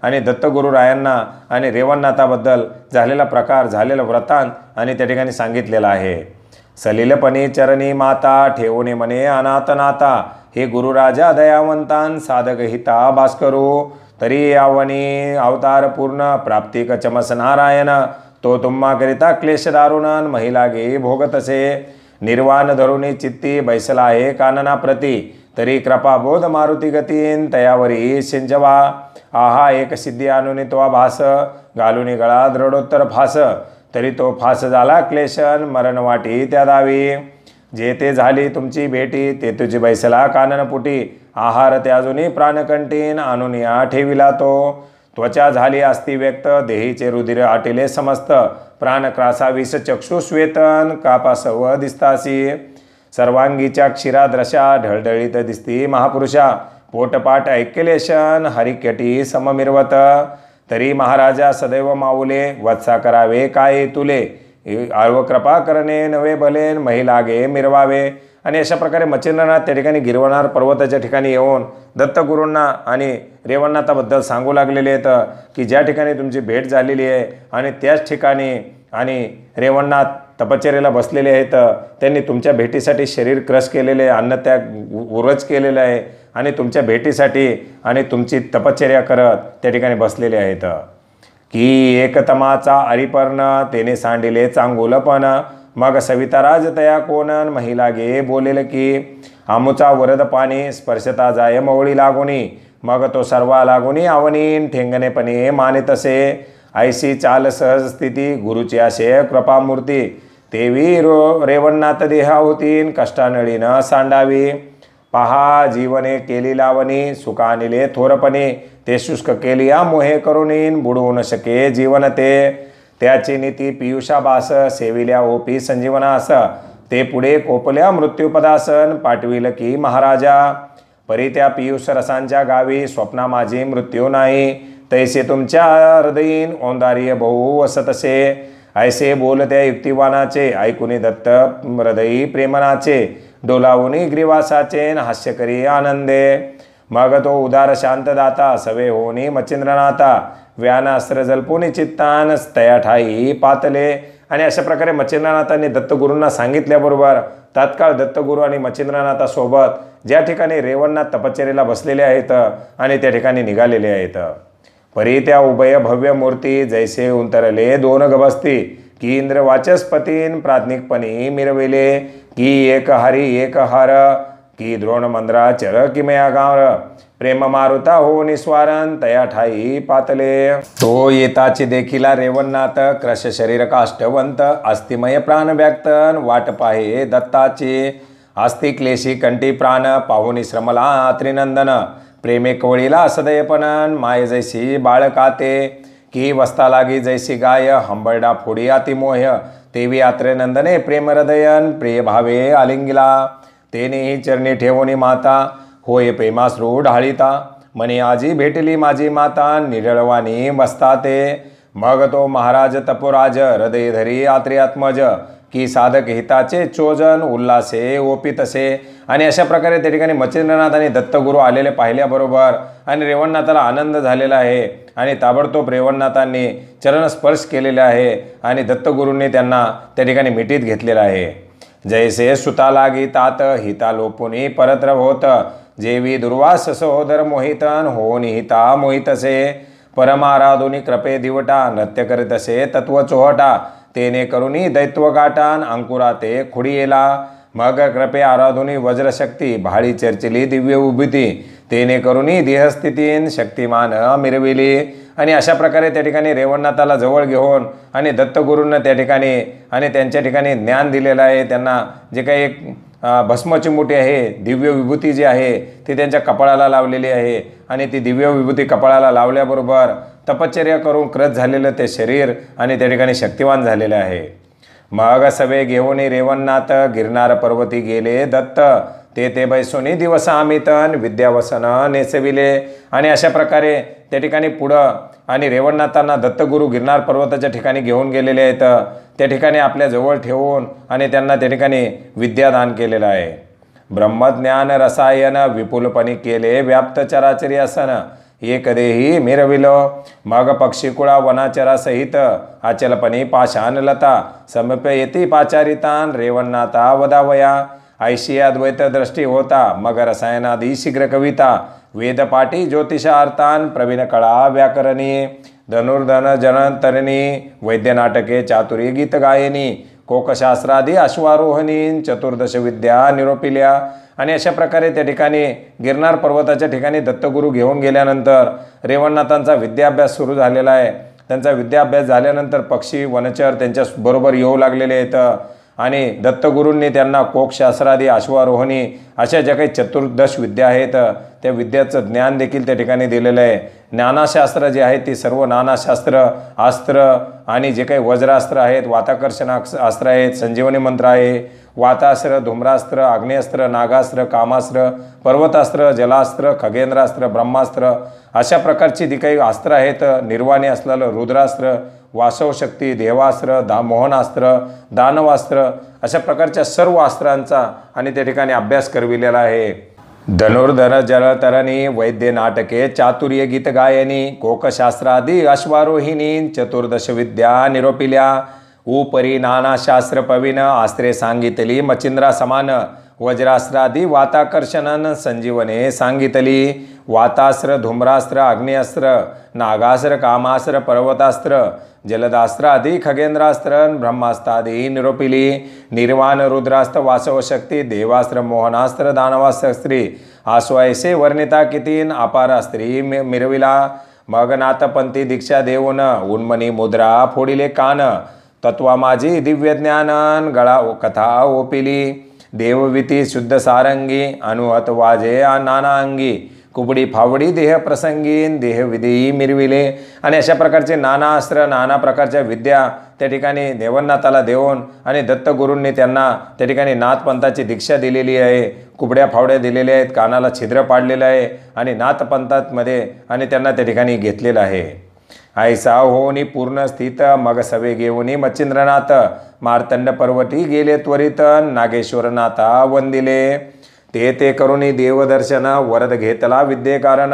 आणि दत्तगुरुरायांना आणि रेवणनाथाबद्दल झालेला प्रकार झालेलं व्रतांत आणि त्या ठिकाणी सांगितलेलं आहे. सलिलपणी चरणी माता ठेवणे म्हणे अनाथनाथा हे गुरुराजा दयावंतान साधक हिता भास्करू तरी यावनी अवतार पूर्ण प्राप्तिक चमस नारायण तो तुम्हाकरिता क्लेश दारुणन महिला गे भोगतसे निर्वाण धरुणी चित्ती बैसला आहे कानना प्रती तरी कृपाबोध मारुती गतीन तयावरी सिंजवा आहा एक सिद्धी आणून तो भास घालून गळा दृढोत्तर फास तरी तो फास झाला क्लेशन मरण वाटी त्या दावी जे ते झाली तुमची भेटी ते तुझी बैसला काननपुटी आहार त्याजुनी प्राणकंटीन आणून या ठेविला तो त्वचा झाली अस्ति व्यक्त देहीचे रुधिर आटिले समस्त प्राणक्रासाविस चक्षुश्वेतन कापासव दिसतासी सर्वांगीच्या क्षीराद्रशा ढळढळीत दिसती महापुरुषा पोटपाट ऐक्यलेशन हरिक्यटी सममिरवत तरी महाराजा सदैव माऊले वत्सा करावे काय तुले कृपा करणे नवे भलेन महिलागे मिरवावे. आणि अशा प्रकारे मच्छिंद्रनाथ त्या ठिकाणी गिरवणार पर्वताच्या ठिकाणी येऊन दत्तगुरूंना आणि रेवणनाथाबद्दल सांगू लागलेले आहेत की ज्या ठिकाणी तुमची भेट झालेली आहे आणि त्याच ठिकाणी आणि रेवणनाथ तपश्चर्येला बसलेले आहेत. त्यांनी तुमच्या भेटीसाठी शरीर क्रश केलेले अन्नत्याग उरज केलेलं आहे आणि तुमच्या भेटीसाठी आणि तुमची तपश्चर्या करत त्या ठिकाणी बसलेले आहेत. की एकतमाचा अरिपर्ण तेने सांडिले चांगुलपण मग सविताराज तया कोणन महिला गे बोलेल की आमुचा वरद पाणी स्पर्शता जाय मवळी लागुनी मग तो सर्वा लागुनी आवनीन ठेंगणेपणे माने तसे ऐशी चाल सहज स्थिती गुरुची असे कृपामूर्ती तेवी रेवणनाथ देहा होतीन कष्टानळीनं सांडावी. पहा जीवने केली लावणी, सुखानिले थोरपणे, ते शुष्क केलिया मोहे करुणीन, बुडवू न शके जीवन ते. त्याची नीती पियुषाभास, सेविल्या ओपी संजीवनास, ते पुढे कोपल्या मृत्यूपदासन, पाठविल की महाराजा. परी त्या पियुष रसांच्या गावी, स्वप्ना माझी मृत्यू नाही, तैसे तुमच्या हृदयीन औंदार्य बहु वसतसे. ऐसे बोलत्या युक्तिवानाचे, ऐकुनी दत्त हृदयी प्रेमनाचे, डोलावुनी ग्रीवासाचे हास्य करी आनंदे. मग तो उदार शांत दाता, सवे होनी मच्छिंद्रनाथा, व्यानास्त्र जल्पुनी चित्तान, तया ठाई पातले. आणि अशा प्रकारे मच्छिंद्रनाथांनी दत्तगुरूंना सांगितल्याबरोबर तात्काळ दत्तगुरू आणि मच्छिंद्रनाथासोबत ज्या ठिकाणी रेवणनाथ तपश्चर्येला बसलेले आहेत आणि त्या ठिकाणी निघालेले आहेत. परी त्या उभय भव्य मूर्ती, जैसे उंतरले दोन गभस्ती, की इंद्र वाचस्पतीन प्राज्ञिकपणी मिरविले, की एक हरी एक हर, की द्रोण मंद्रा चर किमया गावर, प्रेम मारुता हो निस्वारण, तया ठाई पातले. तो येताची देखिला रेवणनाथ, क्रश शरीर काष्टवंत, अस्थिमय प्राण व्यक्तन, वाट पाहे दत्ताची. अस्ति क्लेशी कंठी प्राण, पाहुनी श्रमला त्रिनंदन, प्रेमे कवळीला सदयपणन, माय जैसी बाळकाते, की वस्ता लागी जैसी गाय, हंबरडा फोडी अतिमोह, तेवी यात्रे नंदने प्रेम हृदयन, प्रिय भावे आलिंगिला. तेनेही चरणी ठेवोनी माता, होय प्रेमाश्रू ढाळीता, मने आजी भेटली माझी माता, निरळवानी बसता ते. मग तो महाराज तपोराज, हृदय धरी आत्री आत्मज, की साधक हिताचे चोजन, उल्हासे ओपितसे. आणि अशा प्रकारे त्या ठिकाणी मच्छिंद्रनाथ आणि दत्तगुरू आलेले पाहिल्याबरोबर आणि रेवणनाथाला आनंद झालेला आहे आणि ताबडतोब रेवणनाथांनी चरण स्पर्श केलेला आहे आणि दत्तगुरूंनी त्यांना त्या ठिकाणी मिठीत घेतलेला आहे. जैसे सुता लागी तात, हिता लोपुनी परत्र होत, जेवी दुर्वास सहोदर मोहितन, होऊन हिता मोहितसे. परमाराधुनी कृपे दिवटा, नृत्य करीतसे तत्व चोहटा, तेने करुणी दैत्व गाठान, अंकुरा ते खुडी येला. मग कृपे आराधुनी वज्रशक्ती, भाळी चर्चिली दिव्य उभिती, तेने करुणी देहस्थितीन शक्तिमान मिरविली. आणि अशा प्रकारे त्या ठिकाणी रेवणनाथाला जवळ घेऊन आणि दत्तगुरूंना त्या ठिकाणी आणि त्यांच्या ठिकाणी ज्ञान दिलेलं आहे. त्यांना जे काही एक भस्माची मुठी आहे, दिव्य विभूती जी आहे ती त्यांच्या कपाळाला लावलेली आहे आणि ती दिव्य विभूती कपाळाला लावल्याबरोबर तपश्चर्या करून क्रत झालेलं ते शरीर आणि त्या ठिकाणी शक्तिवान झालेले आहे. मग सवे घेऊन रेवणनाथ, गिरनार पर्वती गेले दत्त, ते बैसोनी दिवस आमितन, विद्यावसन नेसविले. आणि अशा प्रकारे त्या ठिकाणी पुढं आणि रेवणनाथांना दत्तगुरू गिरनार पर्वताच्या ठिकाणी घेऊन गेलेले आहेत. त्या ठिकाणी आपल्या जवळ ठेवून आणि त्यांना त्या ठिकाणी विद्यादान केलेलं आहे. ब्रह्मज्ञान रसायन विपुलपणी केले व्याप्त चराचरी असन, एक देही मिरविलो. मग पक्षीकुळा वनाचरा सहित, अचलपणी पाषाण लता, समीप येती पाचारितान, रेवणनाथा वदावया. ऐशी अद्वैत दृष्टी होता, मग रसायनादी शीघ्र कविता, वेदपाठी ज्योतिषार्थान, प्रवीण कळा व्याकरणी, धनुर्धन जनतरणी, वैद्य नाटके चातुरी गीत गायनी, कोकशास्त्रादी अश्वारोहणी, चतुर्दश विद्या निरोपिल्या. आणि अशा प्रकारे त्या ठिकाणी गिरनार पर्वताच्या ठिकाणी दत्तगुरू घेऊन गेल्यानंतर रेवणनाथांचा विद्याभ्यास सुरू झालेला आहे. त्यांचा विद्याभ्यास झाल्यानंतर पक्षी वनचर त्यांच्या बरोबर येऊ लागलेले आहेत आणि दत्तगुरूंनी त्यांना कोकशास्त्रादी अश्वारोहणी अशा ज्या काही चतुर्दश विद्या आहेत त्या विद्याचं ज्ञान देखील त्या ठिकाणी दिलेलं आहे. नानाशास्त्र जे आहेत ती सर्व नानाशास्त्र, अस्त्र आणि जे काही वज्रास्त्र आहेत, वाताकर्षण अस्त्र आहेत, संजीवनी मंत्र आहे, वातास्त्र, धूम्रास्त्र, आग्नेयास्त्र, नागास्त्र, कामास्त्र, पर्वतास्त्र, जलास्त्र, खगेंद्रास्त्र, ब्रह्मास्त्र अशा प्रकारची जी काही अस्त्र आहेत, निर्वाणी असलेलं रुद्रास्त्र, वासवशक्ती, देवास्त्र, मोहनास्त्र, दानवास्त्र अशा प्रकारच्या सर्व अस्त्रांचा आणि त्या ठिकाणी अभ्यास करविलेला आहे. धनुर्धर जलतरणी, वैद्य नाटके चातुर्य गीत गायनी, कोकशास्त्रादी अश्वारोहिणी, चतुर्दश विद्या निरोपिल्या. उपरी नानाशास्त्र पविन, अस्त्रे सांगितली मचिंद्रा समान, वज्रास्त्रादी वाताकर्षणन, संजीवने सांगितली. वातास्त्र, धूम्रास्त्र, अग्निअस्त्र, नागास्त्र, कामास्त्र, पर्वतास्त्र, जलदास्त्र आदी खगेंद्रास्त्र, ब्रह्मास्त्रादी निरोपिली. निर्वाण, रुद्रास्त्र, वासवशक्ती, देवास्त्र, मोहनास्त्र, दानवास्त्री, आश्वायसे वर्णिता कितीन, अपारास्त्री मिरविला. मग नाथपंथी दीक्षा देऊन, उन्मनी मुद्रा फोडिले कान, तत्वा माझी दिव्य ज्ञानन, गळा कथा ओपिली. देवविती शुद्ध सारंगी अनुहत वाजे नाना अंगी कुबडी फावडी देह प्रसंगीन देह विधी मिरविले. आणि अशा प्रकारचे नाना अस्त्र नाना प्रकारच्या विद्या त्या ठिकाणी देवनाथाला देऊन आणि दत्तगुरूंनी त्यांना त्या ठिकाणी नाथपंथाची दीक्षा दिलेली आहे. कुबड्या फावड्या दिलेल्या आहेत, कानाला छिद्र पाडलेलं आहे आणि नाथपंथामध्ये आणि त्यांना त्या ठिकाणी घेतलेलं आहे. ऐसा होनी पूर्ण स्थित मग सवे घेऊनी मच्छिंद्रनाथ मार्तंड पर्वती गेले त्वरित नागेश्वरनाथा वंदिले. ते करुणी देवदर्शन वरद घेतला विद्ये कारण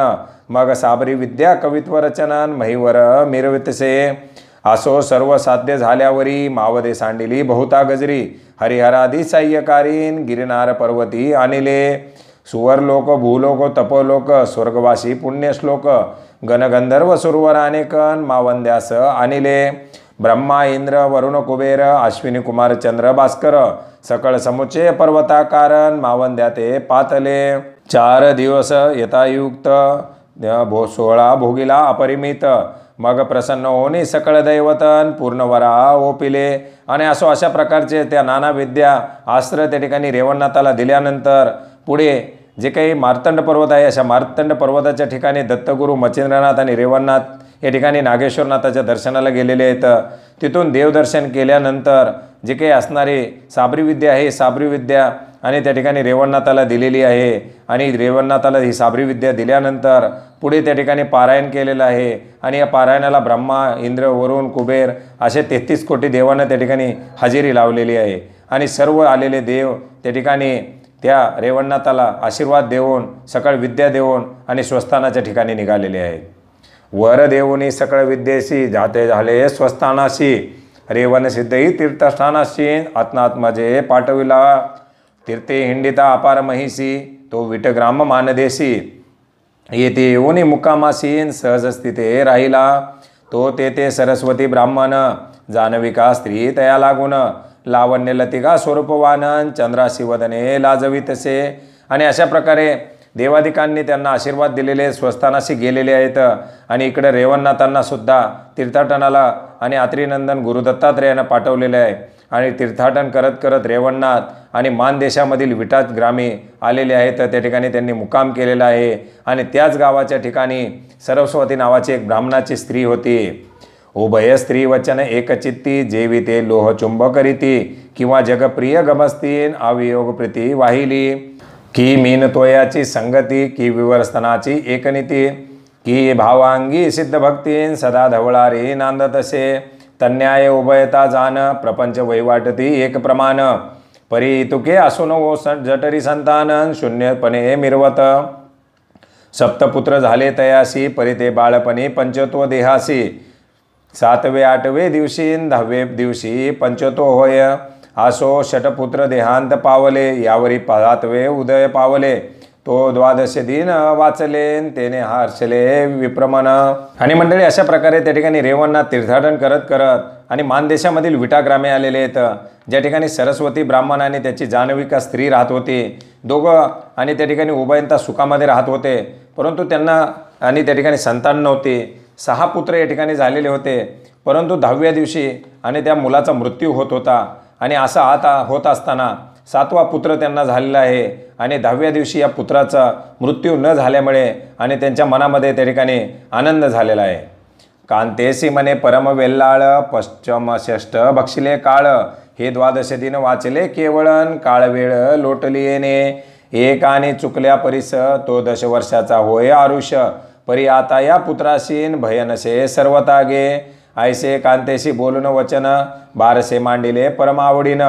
मग साबरी विद्या कवित्व रचनन महिवर मिरवितसे. असो सर्व साध्य झाल्यावरी मावदे सांडिली बहुता गजरी हरिहरादी साह्यकारीन गिरनार पर्वती आणिले. सुवरलोक भूलोक तपोलोक स्वर्गवासी पुण्यश्लोक गणगंधर्व सुरवर अनेकन मावंद्यास आणिले. ब्रह्मा इंद्र वरुण कुबेर अश्विनी कुमार चंद्र भास्कर सकळ समुच्चय पर्वताकारण मावंद्या ते पातले. 4 दिवस यथायुक्त 16 भोगिला अपरिमित मग प्रसन्न होणे सकळ दैवतन पूर्णवरा ओपिले. आणि अशा प्रकारचे त्या नाना विद्या अस्त्र त्या ठिकाणी रेवणनाथाला दिल्यानंतर पुढे जे काही मार्तंड पर्वत आहे अशा मार्तंड पर्वताच्या ठिकाणी दत्तगुरू मच्छिंद्रनाथ आणि रेवणनाथ या ठिकाणी नागेश्वरनाथाच्या दर्शनाला गेलेले आहेत. तिथून देवदर्शन केल्यानंतर जे काही असणारी साबरी विद्या आहे साबरी विद्या आणि त्या ठिकाणी रेवणनाथाला दिलेली आहे. आणि रेवणनाथाला ही साबरी विद्या दिल्यानंतर पुढे त्या ठिकाणी पारायण केलेलं आहे. आणि या पारायणाला ब्रह्मा इंद्र वरुण कुबेर असे 33 कोटी देवांना त्या ठिकाणी हजेरी लावलेली आहे. आणि सर्व आलेले देव त्या ठिकाणी त्या रेवणनाथाला आशीर्वाद देऊन सकळ विद्या देऊन आणि स्वस्थानाच्या ठिकाणी निघालेले आहेत. वर देऊनी सकळ विद्येशी जाते झाले स्वस्थानाशी रेवण सिद्धही तीर्थस्थानाशी आत्मात्मजे पाठविला. तीर्थे हिंडिता अपार महिसी तो विटग्राम मानदेशी येथे येऊनी मुक्कामासीन सहज स्थिते राहिला. तो ते सरस्वती ब्राह्मण जानविका स्त्री तया लागून लावण्य लतिका स्वरूपवानन चंद्राशी वदने लाजवितसे. आणि अशा प्रकारे देवादिकांनी त्यांना आशीर्वाद दिलेले स्वस्थानाशी गेलेले आहेत. आणि इकडे रेवणनाथांना सुद्धा तीर्थाटनाला आणि आत्रीनंदन गुरु दत्तात्रेयांना पाठवलेले आहे. आणि तीर्थाटन करत करत रेवणनाथ आणि मानदेशामधील विटात ग्रामे आलेले आहेत. त्या ठिकाणी त्यांनी मुक्काम केलेला आहे. आणि त्याच गावाच्या ठिकाणी सरस्वती नावाची एक ब्राह्मणाची स्त्री होती. उभय स्त्री वचन एकचित्ती जेविते लोह चुंबकरीती किंवा जगप्रिय गमस्तीन अवियोग प्रीती वाहिली. की मीन तोयाची संगती की विवरस्तनाची एकनीती की भावांगी सिद्ध भक्तीन सदा धवळारी नांदतसे. तन्याय उभयता जान प्रपंच वैवाटती एक प्रमाण परी तुके असून ओ जठरी संतान शून्यपणे मिरवत. सप्तपुत्र झाले तयासी परी ते बाळपणी पंचत्व देहासी 7वे 8वे दिवशी 10वे दिवशी पंचतो होय. असो षटपुत्र देहांत पावले यावरी 7वे उदय पावले. तो 12 दिन वाचले तेने हर्षले विप्रमण. आणि मंडळी अशा प्रकारे त्या ठिकाणी रेवणनाथ तीर्थाटन करत करत आणि मानदेशामधील विटा ग्रामे आलेले आहेत. ज्या ठिकाणी सरस्वती ब्राह्मण आणि त्याची जानविका स्त्री राहत होती. दोघं आणि त्या ठिकाणी उभयंता सुखामध्ये राहत होते. परंतु त्यांना आणि त्या ठिकाणी संतान नव्हते. 6 पुत्र या ठिकाणी झालेले होते. परंतु 10व्या दिवशी आणि त्या मुलाचा मृत्यू होत होता. आणि असा आता होत असताना 7वा पुत्र त्यांना झालेला आहे. आणि 10व्या दिवशी या पुत्राचा मृत्यू न झाल्यामुळे आणि त्यांच्या मनामध्ये त्या ठिकाणी आनंद झालेला आहे. कांतेसी मने परम वेल्लाळ पश्चिम षष्ठ बक्षिले काळ हे 12 दिन वाचले केवळन काळ वेळ लोटली येणे. एक आणि चुकल्या परिस तो 10 वर्षाचा होय आरुष परी आता या पुत्राशीन भयनसे सर्वतागे. ऐसे कांतेशी बोलून वचन 12 मांडिले परमावडीन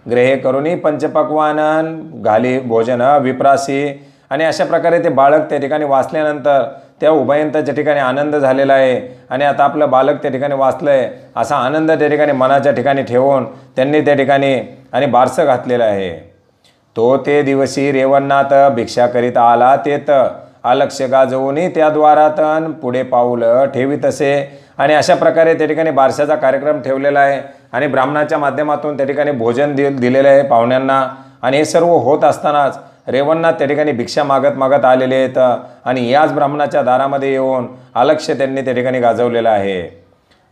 ग्रहे करुणी पंचपक्वानन घाली भोजन विप्रासी. आणि अशा प्रकारे ते बालक त्या ठिकाणी वाचल्यानंतर त्या उभयंताच्या ठिकाणी आनंद झालेला आहे. आणि आता आपलं बालक त्या ठिकाणी वाचलंय असा आनंद त्या ठिकाणी मनाच्या ठिकाणी ठेवून त्यांनी त्या ठिकाणी आणि बारसं घातलेलं आहे. तो ते दिवशी रेवणनाथ भिक्षा करीत आला तेत अलक्ष गाजवून त्या द्वारातन पुढे पाऊल ठेवीतसे. आणि अशा प्रकारे त्या ठिकाणी बारशाचा कार्यक्रम ठेवलेला आहे. आणि ब्राह्मणाच्या माध्यमातून त्या ठिकाणी भोजन दिलेलं आहे पाहुण्यांना. आणि हे सर्व होत असतानाच रेवणनाथ त्या ठिकाणी भिक्षा मागत आलेले आहेत. आणि याच ब्राह्मणाच्या दारामध्ये येऊन अलक्ष त्यांनी त्या ठिकाणी गाजवलेलं आहे.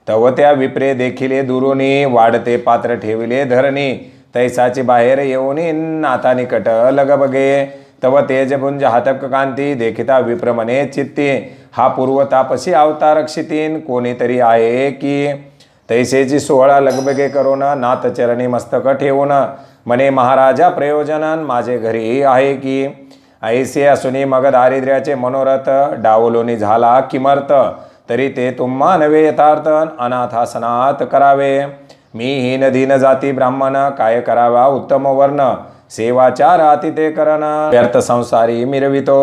तव त्या विप्रे देखिले दुरुनी वाढते पात्र ठेविले धरणी तैसाची बाहेर येऊन नाता निकट लग बगे. तव तेजपुंज हातक कांती देखिता विप्रमणे चित्ती. हा पूर्व तापसी अवतार क्षितीन कोणीतरी आहे की. तैसेची 16 लगबगे करून नाथ चरणी मस्तक ठेवून म्हणे महाराजा प्रयोजनान माझे घरी आहे की. ऐसे असुनी मग दारिद्र्याचे मनोरथ डावलोनी झाला किमर्थ. तरी ते तुम्हा नवे यथार्थ अनाथासनात करावे. मी हीन दीन जाती ब्राह्मण काय करावा उत्तम वर्ण. सेवाचार अति ते करण व्यर्थ संसारी मिरवितो.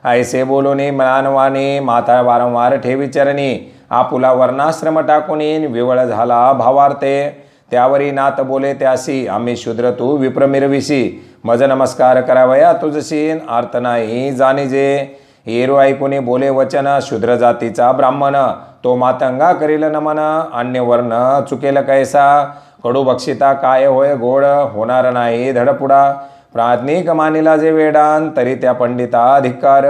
ऐसे बोलूनी म्लानवाणी माता वारंवार ठेवी चरणी. आपुला वर्णाश्रम टाकून विवळ झाला भावार्थे. त्यावरी नाथ बोले त्यासी आम्ही शूद्र तू विप्र मिरविसी. मज नमस्कार करावया तुझशीन अर्थ नाही जाणीजे. येरू ऐकुनी बोले वचन शूद्र जातीचा ब्राह्मण. तो मातंगा करील नमन अन्य वर्ण चुकेल कैसा. कडू बक्षिता काय होय गोड होणार नाही धडपुडा. प्राज्ञिक मानिला जे वेडान तरी त्या पंडिता धिक्कार.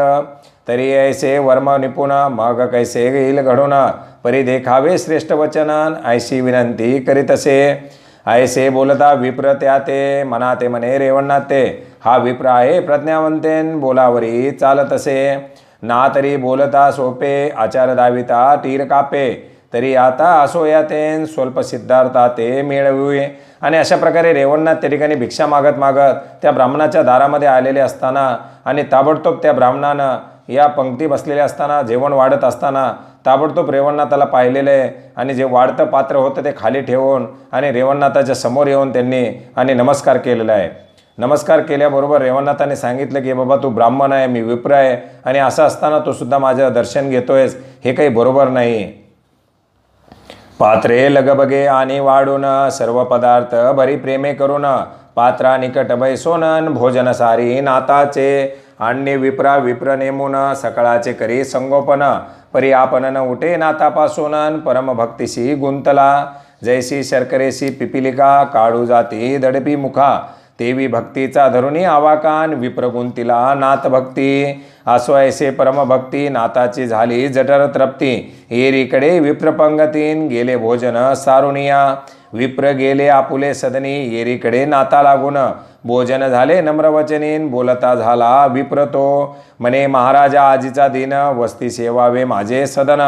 तरी ऐसे वर्म निपुण मग कैसे येईल घडून. परी देखावे श्रेष्ठ वचनान ऐशी विनंती करीतसे. ऐसे बोलता विप्र त्या ते मनाते म्हणे रेवणाते. हा विप्र आहे प्रज्ञावंतेन बोलावरी चालतसे. ना तरी बोलता सोपे आचार दाविता तीर कापे. तरी आता असो यातेन स्वल्प सिद्धार्था ते मिळवूये. आणि अशा प्रकारे रेवणनाथ त्या ठिकाणी भिक्षा मागत मागत त्या ब्राह्मणाच्या दारामध्ये आलेले असताना आणि ताबडतोब त्या ब्राह्मणानं या पंक्ती बसलेल्या असताना जेवण वाढत असताना ताबडतोब रेवणनाथाला पाहिलेले आणि जे वाढतं पात्र होतं ते खाली ठेवून आणि रेवणनाथाच्या समोर येऊन त्यांनी आणि नमस्कार केलेला आहे. नमस्कार केल्याबरोबर रेवणनाथाने सांगितलं की बाबा तू ब्राह्मण आहे मी विप्र आहे आणि असं असताना तू सुद्धा माझं दर्शन घेतोयस हे काही बरोबर नाही. पात्रे लगबगे आणि वाढून सर्व पदार्थ भरी प्रेमे करून. पात्रा निकट बैसोन भोजन सारी नाताचे. आणि विप्र नेमून सकाळाचे करी संगोपन. परी आपण न उठे नातापासून परमभक्तीशी गुंतला. जैसी शर्करेशी पिपिलिका काढू जाती दडपी मुखा. तेवी भक्तीचा धरुणी आवाकान विप्र गुंतिला नाथ भक्ती. असो ऐसे परमभक्ती नाताची झाली जठर तृप्ती. एरीकडे विप्र पंगतीन गेले भोजन सारुनिया. विप्र गेले आपुले सदनी येरीकडे नाता लागून. भोजन झाले नम्रवचनीन बोलता झाला विप्र तो. म्हणे महाराजा आजीचा दिन वस्ती सेवावे माझे सदन.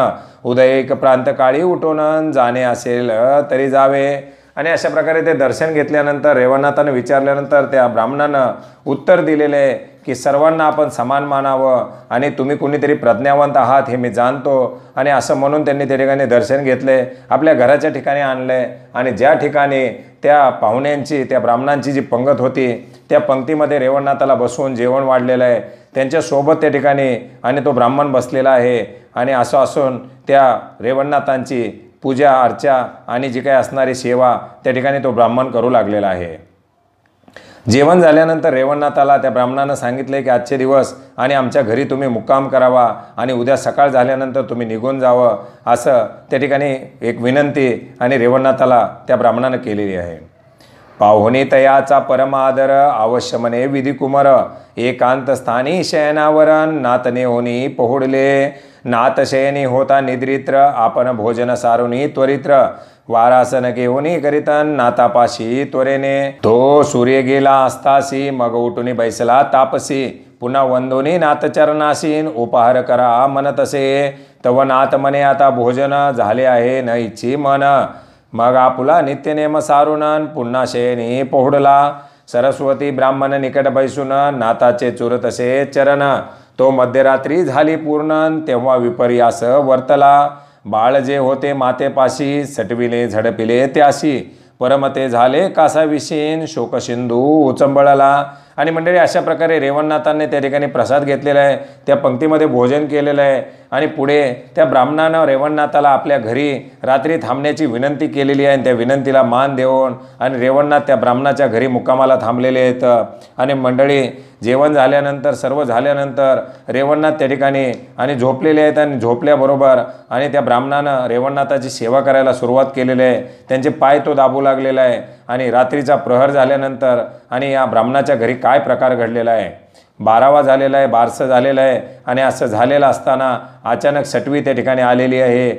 उदय एक प्रांतकाळी उठून जाणे असेल तरी जावे. आणि अशा प्रकारे ते दर्शन घेतल्यानंतर रेवणनाथाने विचारल्यानंतर त्या ब्राह्मणानं उत्तर दिलेले की सर्वांना आपण समान मानावं आणि तुम्ही कुणीतरी प्रज्ञावंत आहात हे मी जाणतो. आणि असं म्हणून त्यांनी त्या ठिकाणी दर्शन घेतले. आपल्या घराच्या ठिकाणी आणले आणि ज्या ठिकाणी त्या पाहुण्यांची त्या ब्राह्मणांची जी पंगत होती त्या पंक्तीमध्ये रेवणनाथाला बसवून जेवण वाढलेलं आहे. त्यांच्यासोबत त्या ठिकाणी आणि तो ब्राह्मण बसलेला आहे. आणि असं असून त्या रेवणनाथांची पूजा अर्चा आणि जी काही असणारी सेवा त्या ठिकाणी तो ब्राह्मण करू लागलेला आहे. जेवण झाल्यानंतर रेवणनाथाला त्या ब्राह्मणानं सांगितले की आजचे दिवस आणि आमच्या घरी तुम्ही मुक्काम करावा आणि उद्या सकाळ झाल्यानंतर तुम्ही निघून जावं असं त्या ठिकाणी एक विनंती आणि रेवणनाथाला त्या ब्राह्मणानं केलेली आहे. पाहुणी तयाचा परमादर अवश्य म्हणे विधी कुमार. एकांत स्थानी शयनावरण नातने होनी पहुडले. नातशयनी होता निद्रित्र आपण भोजन सारुनी त्वरित्र. वारासन घेऊनी करीतन नातापाशी त्वरेने. तो सूर्य गेला असतासी मग उठून बैसला तापसी. पुन्हा वंदोनी नाथचरणासीन उपहार करा म्हणतसे. तव नाथ म्हणे आता भोजन झाले आहे न इच्छी मन. मग आपुला नित्यनेम सारुणन पुन्हा शयनी पोहडला. सरस्वती ब्राह्मण निकट बैसून नाताचे चुरतसे चरण. तो मध्यरात्री झाली पूर्ण तेव्हा विपर्यास वर्तला. बाळ जे होते मातेपाशी सटविले झडपिले त्याशी. परमते झाले कासा विशीन शोकसिंधू उचंबळला. आणि मंडळी अशा प्रकारे रेवणनाथांनी त्या ठिकाणी प्रसाद घेतलेला आहे. त्या पंक्तीमध्ये भोजन केलेलं आहे आणि पुढे त्या ब्राह्मणानं रेवणनाथाला आपल्या घरी रात्री थांबण्याची विनंती केलेली आहे. आणि त्या विनंतीला मान देऊन आणि रेवणनाथ त्या ब्राह्मणाच्या घरी मुक्कामाला थांबलेले आहेत. आणि मंडळी जेवण झाल्यानंतर सर्व झाल्यानंतर रेवणनाथ त्या ठिकाणी आणि झोपलेले आहेत. आणि झोपल्याबरोबर आणि त्या ब्राह्मणानं रेवणनाथाची सेवा करायला सुरुवात केलेली आहे. त्यांचे पाय तो दाबू लागलेला आहे. आणि रात्रीचा प्रहर झाल्यानंतर आणि या ब्राह्मणाच्या घरी काय प्रकार घडलेला आहे. 12वा झालेला आहे, बारसं झालेलं आहे. आणि असं झालेलं असताना अचानक सटवी त्या ठिकाणी आलेली आहे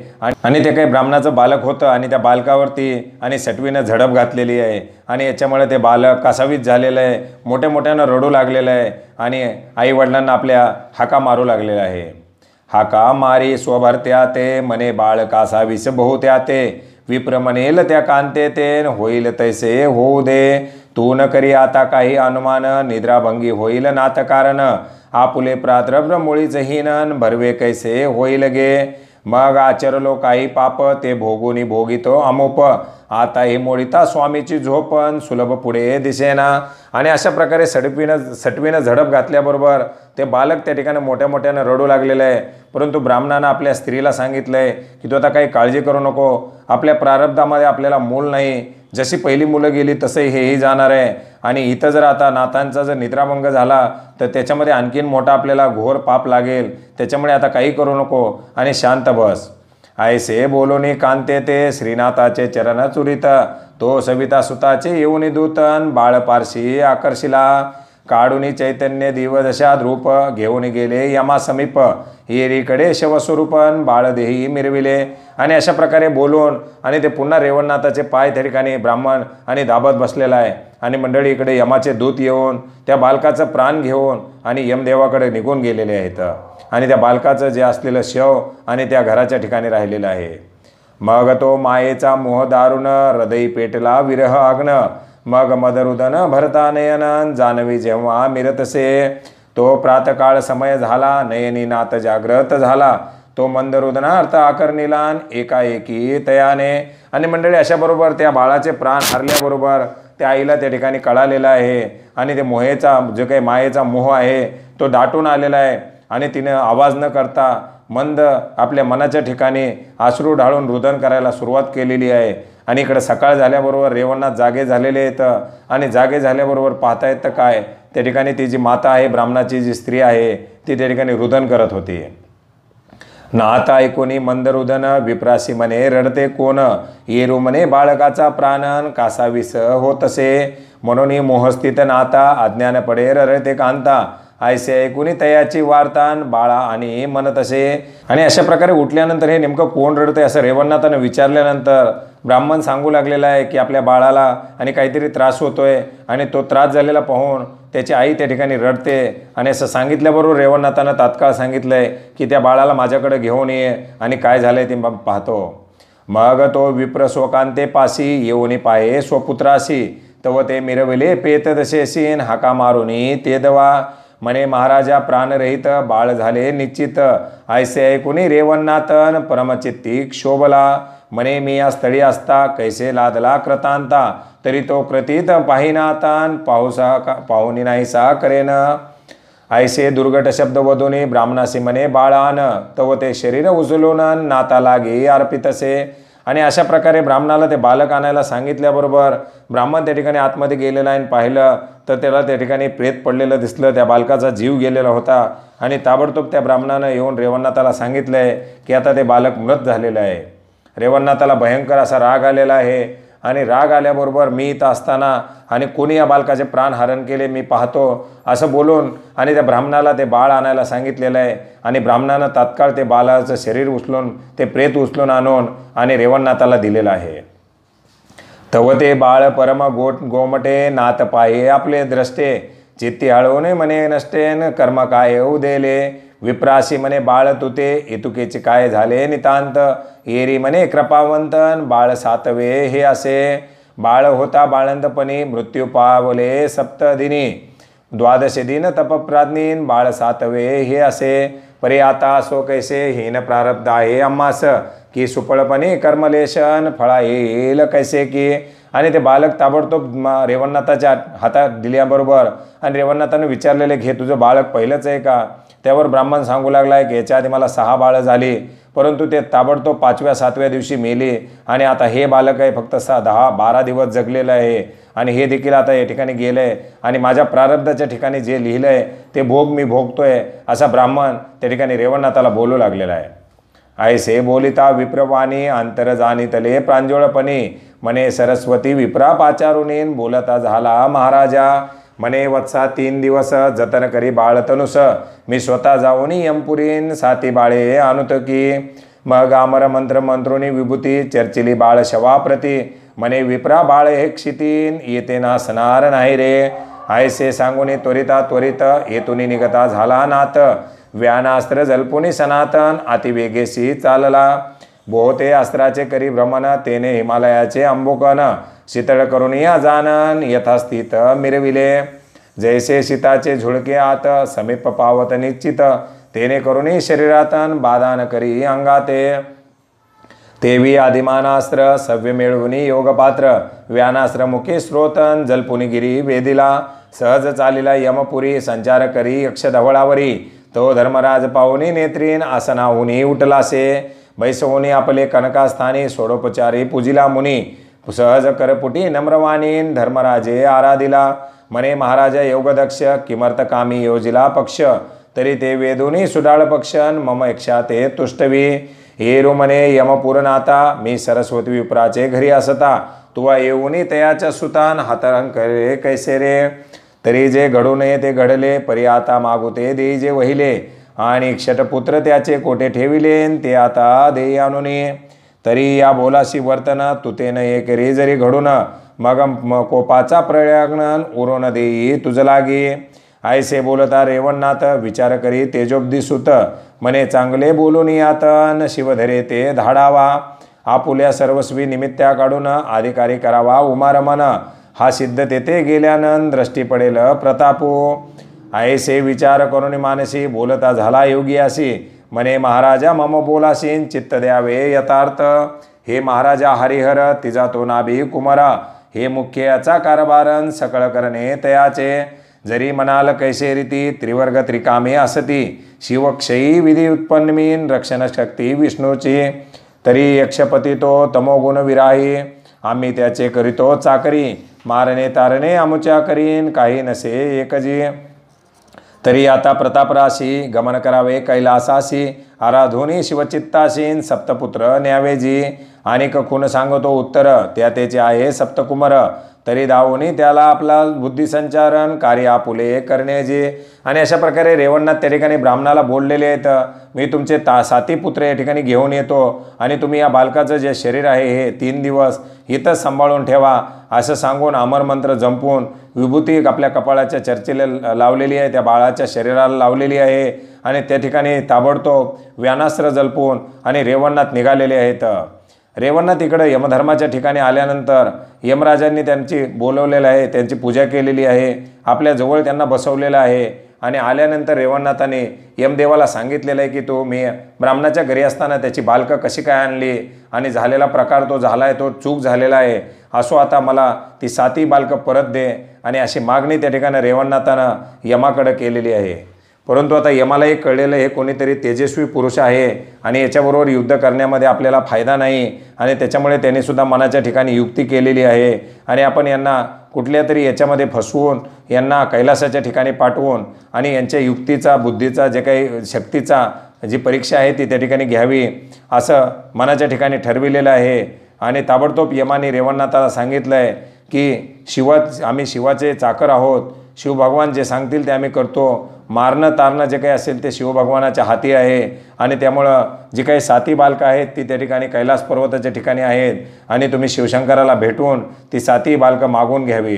आणि ते काही ब्राह्मणाचं बालक होतं आणि त्या बालकावरती आणि सटवीनं झडप घातलेली आहे आणि याच्यामुळे ते बालक कासावीस झालेलं आहे, मोठ्या मोठ्यानं रडू लागलेलं आहे आणि आईवडिलांना आपल्या हाका मारू लागलेला आहे. हाका मारी स्वभरत्या ते मने बाळ कासावीस बहुत्या ते विप्र म्हणेल त्या कांते तेन होईल तैसे होऊ दे तू न करी आता काही अनुमान निद्राभंगी होईल नाथकारण आपुले प्राद्रव्य मुळीच हीनन भरवे कैसे होईल गे मग आचरलो काही पाप ते भोगुनी भोगितो अमुप आता ही मोळीता स्वामीची झोपन सुलभ पुढे दिसेना. आणि अशा प्रकारे सटवीनं झडप घातल्याबरोबर ते बालक त्या ठिकाणी मोठ्या मोठ्यानं रडू लागलेलं आहे. परंतु ब्राह्मणानं आपल्या स्त्रीला सांगितलं आहे की तू आता काही काळजी करू नको, आपल्या प्रारब्धामध्ये आपल्याला मूल नाही, जशी पहिली मुलं गेली तसंही हेही जाणार आहे. आणि इथं जर आता नाथांचा जर निद्राभंग झाला तर त्याच्यामध्ये आणखीन मोठा आपल्याला घोर पाप लागेल, त्याच्यामुळे आता काही करू नको आणि शांत बस. ऐसे बोलोनी कांते ते श्रीनाथाचे चरण चुरित तो सविता सुताचे येऊनी दूतन बाळ पारशी आकर्षिला काढूनी चैतन्य दिवदशा रूप घेऊन गेले यमा समीप येरीकडे शवस्वरूपन बाळदेही मिरविले. आणि अशा प्रकारे बोलून आणि ते पुन्हा रेवणनाथाचे पाय त्या ठिकाणी ब्राह्मण आणि दाबत बसलेला आहे आणि मंडळी इकडे यमाचे दूत येऊन त्या बालकाचं प्राण घेऊन आणि यमदेवाकडे निघून गेलेले आहेत आणि त्या बालकाचं जे असलेलं शव आणि त्या घराच्या ठिकाणी राहिलेलं आहे. मग तो मायेचा मोह दारुण हृदय पेटला विरह आग्न मग मदरुदन भरता नयन जानवी जेव्हा मिरतसे तो प्रातकाळ समय झाला नयनी नाथ जाग्रत झाला तो मंदरुदनार्थ आकर्णिलान एकाएकी तयाने. आणि मंडळी अशा बरोबर त्या बाळाचे प्राण हरल्याबरोबर त्या आईला त्या ठिकाणी कळालेला आहे आणि ते मोहेचा जो काही मायेचा मोह आहे तो दाटून आलेला आहे आणि तिने आवाज न करता मंद आपल्या मनाच्या ठिकाणी अश्रू ढाळून रुदन करायला सुरुवात केलेली आहे. आणि इकडे सकाळ झाल्याबरोबर रेवणनाथ जागे झालेले आहेत आणि जागे झाल्याबरोबर पाहता येतं काय त्या ठिकाणी ती जी माता आहे, ब्राह्मणाची जी स्त्री आहे ती त्या ठिकाणी रुदन करत होती. नाथ ऐकोनी मंदरुदन विप्रासी म्हणे रडते कोण येरू म्हणे बाळकाचा प्राणन कासावीस होतसे म्हणून मोहस्थित नाता अज्ञान पडे रडते कांता ऐसे ऐकुनी तयाची वार्तान बाळा आणि म्हणत असे. आणि अशा प्रकारे उठल्यानंतर हे नेमकं कोण रडतंय असं रेवणनाथानं विचारल्यानंतर ब्राह्मण सांगू लागलेला आहे की आपल्या बाळाला आणि काहीतरी त्रास होतोय आणि तो त्रास झालेला पाहून त्याची आई त्या ठिकाणी रडते. आणि असं सांगितल्याबरोबर रेवणनाथानं तात्काळ सांगितलंय की त्या बाळाला माझ्याकडे घेऊन ये आणि काय झालंय ते पाहतो. मग तो विप्र स्वकांते पासी येऊनी पाहे स्वपुत्रासी तव ते मिरविले पेत दशेसीन हाका मारुनी ते दवा म्हणे महाराजा प्राणरहित बाळ झाले निश्चित ऐसे ऐकुनी रेवणनाथन परमचित्ती क्षोभला म्हणे मी या स्थळी असता कैसे लादला कृतांता तरी तो कृतीत पाहिनातान पाहुनी नाहीसा करेन. ऐसे दुर्गट शब्द वधूने ब्राह्मणासी म्हणे बाळान तव ते शरीर उचलून नाता लागे अर्पितसे. आणि अशा प्रकारे ब्राह्मणाला ते बालक आणायला सांगितल्याबरोबर ब्राह्मण त्या ठिकाणी आतमध्ये गेलेला आहे. पाहिलं तर त्याला त्या ठिकाणी प्रेत पडलेलं दिसलं, त्या बालकाचा जीव गेलेला होता. आणि ताबडतोब त्या ब्राह्मणानं येऊन रेवणनाथाला सांगितलंय की आता ते बालक मृत झालेलं आहे. रेवणनाथाला भयंकर असा राग आलेला आहे आणि राग आल्याबरोबर मी इथं असताना आणि कोणी या बालकाचे प्राण हरण केले मी पाहतो असं बोलून आणि त्या ब्राह्मणाला ते बाळ आणायला सांगितलेलं आहे. आणि ब्राह्मणानं तात्काळ ते बाळाचं शरीर उचलून ते प्रेत उचलून आणून आणि रेवणनाथाला दिलेलं आहे. तव ते बाळ परम गोमटे नाथ पाये आपले द्रष्टे चित्ती हळवणे म्हणे नष्टेन कर्म काय उदेले विप्रासी म्हणे बाळ तुते येतुकेचे काय झाले नितांत येरी म्हणे कृपावंतन बाळ सातवे हे असे बाळ होता बाळंतपणी मृत्यू पावले सप्तदिनी द्वादशे दिन तपप्राज्ञीन बाळ सातवे हे असे परे आता असो कैसे हीन प्रारब्ध आहे आम्हास की सुफळपणे कर्मलेशन फळा येईल कैसे की. आणि ते बालक ताबडतोब रेवणनाथाच्या हातात दिल्याबरोबर आणि रेवणनाथानं विचारलेले घे तुझं बालक पहिलंच आहे का. त्यावर ब्राह्मण सांगू लागला आहे की याच्या आधी मला 6 बाळं झाली परंतु ते ताबडतोब 5व्या 7व्या दिवशी मेली आणि आता हे बालक आहे फक्त 10-12 दिवस जगलेलं आहे आणि हे देखील आता या ठिकाणी गेलं आहे आणि माझ्या प्रारब्धाच्या ठिकाणी जे लिहिलं आहे ते भोग मी भोगतोय असा ब्राह्मण त्या ठिकाणी रेवणनाथाला बोलू लागलेला आहे. ऐसे बोलिता विप्रवाणी अंतर जाणितले प्रांजोळपणी म्हणे सरस्वती विप्रा पाचारुणीन बोलता झाला महाराजा म्हणे वत्सा 3 दिवस जतन करी बाळतनुस, मी स्वतः जाऊन यमपुरीन साती बाळे आणुत की. मग आमर मंत्र मंत्रोनी विभूती चर्चिली बाळ शवाप्रती, म्हणे विप्रा बाळ हे क्षितीन येते नासणार नाही रे. आयसे सांगुनी त्वरिता त्वरित येतुनी निगता झाला नाथ, व्यानास्त्र जल्पुनी सनातन अतिवेगेसी चालला. बोहते अस्त्राचे करी भ्रमण तेने हिमालयाचे अंबुकन, शीतळ करून अजानन यथास्थित मिरविले. जैसे शीताचे झुळके आत समीप पावत निश्चित, तेने करुणी शरीरातन बाधान करी अंगाते. तेवी आदिमानास्त्र सव्य मिळवुनी योगपात्र, व्यानास्त्र मुखी स्रोतन जलपुनी गिरी वेदिला. सहज चालिला यमपुरी संचार करी यक्षधवळावरी, तो धर्मराज पाहुनी नेत्रीन आसनाहुनी उठलासे. बैसवुनी आपले कनकास्थानी सोडोपचारी पूजिला मुनी, सहज करपुटी नम्रवाणीन धर्मराजे आराधिला. म्हणे महाराजा योगदक्ष किमर्थकामी योजिला पक्ष, तरी ते वेदुनी सुडाळ पक्षन मम यक्षा ते तुष्टवी. येरू म्हणे यमपुरनाथा, मी सरस्वती विप्राचे घरी असता, तुवा येऊनी तयाच्या सुतान हातरंग करे कैसे रे. तरी जे घडू नये ते घडले, परी आता मागू ते देई जे वहिले, आणि क्षटपुत्र त्याचे कोठे ठेविलेन ते आता देई आणुनी. तरी या बोलाशी वर्तन तुते न ये करी जरी घडून, मग कोपाचा प्रयाग्न उरून देई तुझ लागी. आयसे बोलता रेवणनाथ विचार करी तेजोब्दी सुत, म्हणे चांगले बोलून यातन शिवधरे ते धाडावा. आपुल्या सर्वस्वी निमित्त्या काढून अधिकारी करावा उमारमन, हा सिद्ध तेथे गेल्यानंद दृष्टी पडेल प्रतापो. ऐसे विचार करून मानसी बोलता झाला योगी असी, म्हणे महाराजा मम बोलासीन चित्त द्यावे यथार्थ. हे महाराजा हरिहर तिजा तो नाभी कुमारा, हे मुख्य याचा कारभारन सकळ करणे तयाचे. जरी म्हणाल कैसे रीती त्रिवर्ग त्रिकामे असती, शिवक्षयी विधी उत्पन्नमीन रक्षण शक्ती विष्णूची. तरी यक्षपती तो तमोगुण विराही, आम्ही त्याचे करीतो चाकरी. मारणे तारणे आमुच्या करीन काही नसे एकजी. तरी आता प्रतापराशी गमन करावे कैलासासी, आराधुनी शिवचित्तासीन सप्तपुत्र न्यावेजी. अनेक खून सांगतो उत्तर त्या त्याचे आहे सप्तकुमार, तरी दावोनी त्याला आपला बुद्धिसंचारण कार्य आपुले करण्याचे. आणि अशा प्रकारे रेवणनाथ त्या ठिकाणी ब्राह्मणाला बोललेले आहेत, मी तुमचे 7 पुत्र या ठिकाणी घेऊन येतो, आणि तुम्ही या बालकाचं जे शरीर आहे हे 3 दिवस इथंच सांभाळून ठेवा, असं सांगून अमरमंत्र जंपून विभूती आपल्या कपाळाच्या चर्चेला लावलेली आहे, त्या बाळाच्या शरीराला लावलेली आहे. आणि त्या ठिकाणी ताबडतोब व्यानास्त्र जल्पून आणि रेवणनाथ निघालेले आहेत. रेवणनाथ इकडं यमधर्माच्या ठिकाणी आल्यानंतर यमराजांनी त्यांची बोलवलेलं आहे, त्यांची पूजा केलेली आहे, आपल्या जवळ त्यांना बसवलेलं आहे. आणि आल्यानंतर रेवणनाथाने यमदेवाला सांगितलेलं आहे की तो मी ब्राह्मणाच्या घरी असताना त्याची बालकं कशी काय आणली, आणि झालेला प्रकार तो झाला आहे, तो चूक झालेला आहे, असो आता मला ती 7 बालकं परत दे. आणि अशी मागणी त्या ठिकाणी रेवणनाथानं यमाकडे केलेली आहे. परंतु आता यमाला एक कळलेलं हे कोणीतरी तेजस्वी पुरुष आहे, आणि याच्याबरोबर युद्ध करण्यामध्ये आपल्याला फायदा नाही, आणि त्याच्यामुळे त्यांनी सुद्धा मनाच्या ठिकाणी युक्ती केलेली आहे. आणि आपण यांना कुठल्या तरी याच्यामध्ये फसवून यांना कैलासाच्या ठिकाणी पाठवून आणि यांच्या युक्तीचा बुद्धीचा जे काही शक्तीचा जी परीक्षा आहे ती त्या ठिकाणी घ्यावी असं मनाच्या ठिकाणी ठरविलेलं आहे. आणि ताबडतोब यमाने रेवणनाथाला सांगितलं आहे की आम्ही शिवाचे चाकर आहोत, शिवभगवान जे सांगतील ते आम्ही करतो. मारणं तारणं जे काही असेल ते शिवभगवानाच्या हाती आहे. आणि त्यामुळं जी काही 7 बालकं आहेत ती त्या ठिकाणी कैलास पर्वताच्या ठिकाणी आहेत, आणि तुम्ही शिवशंकराला भेटून ती 7 बालकं मागून घ्यावी.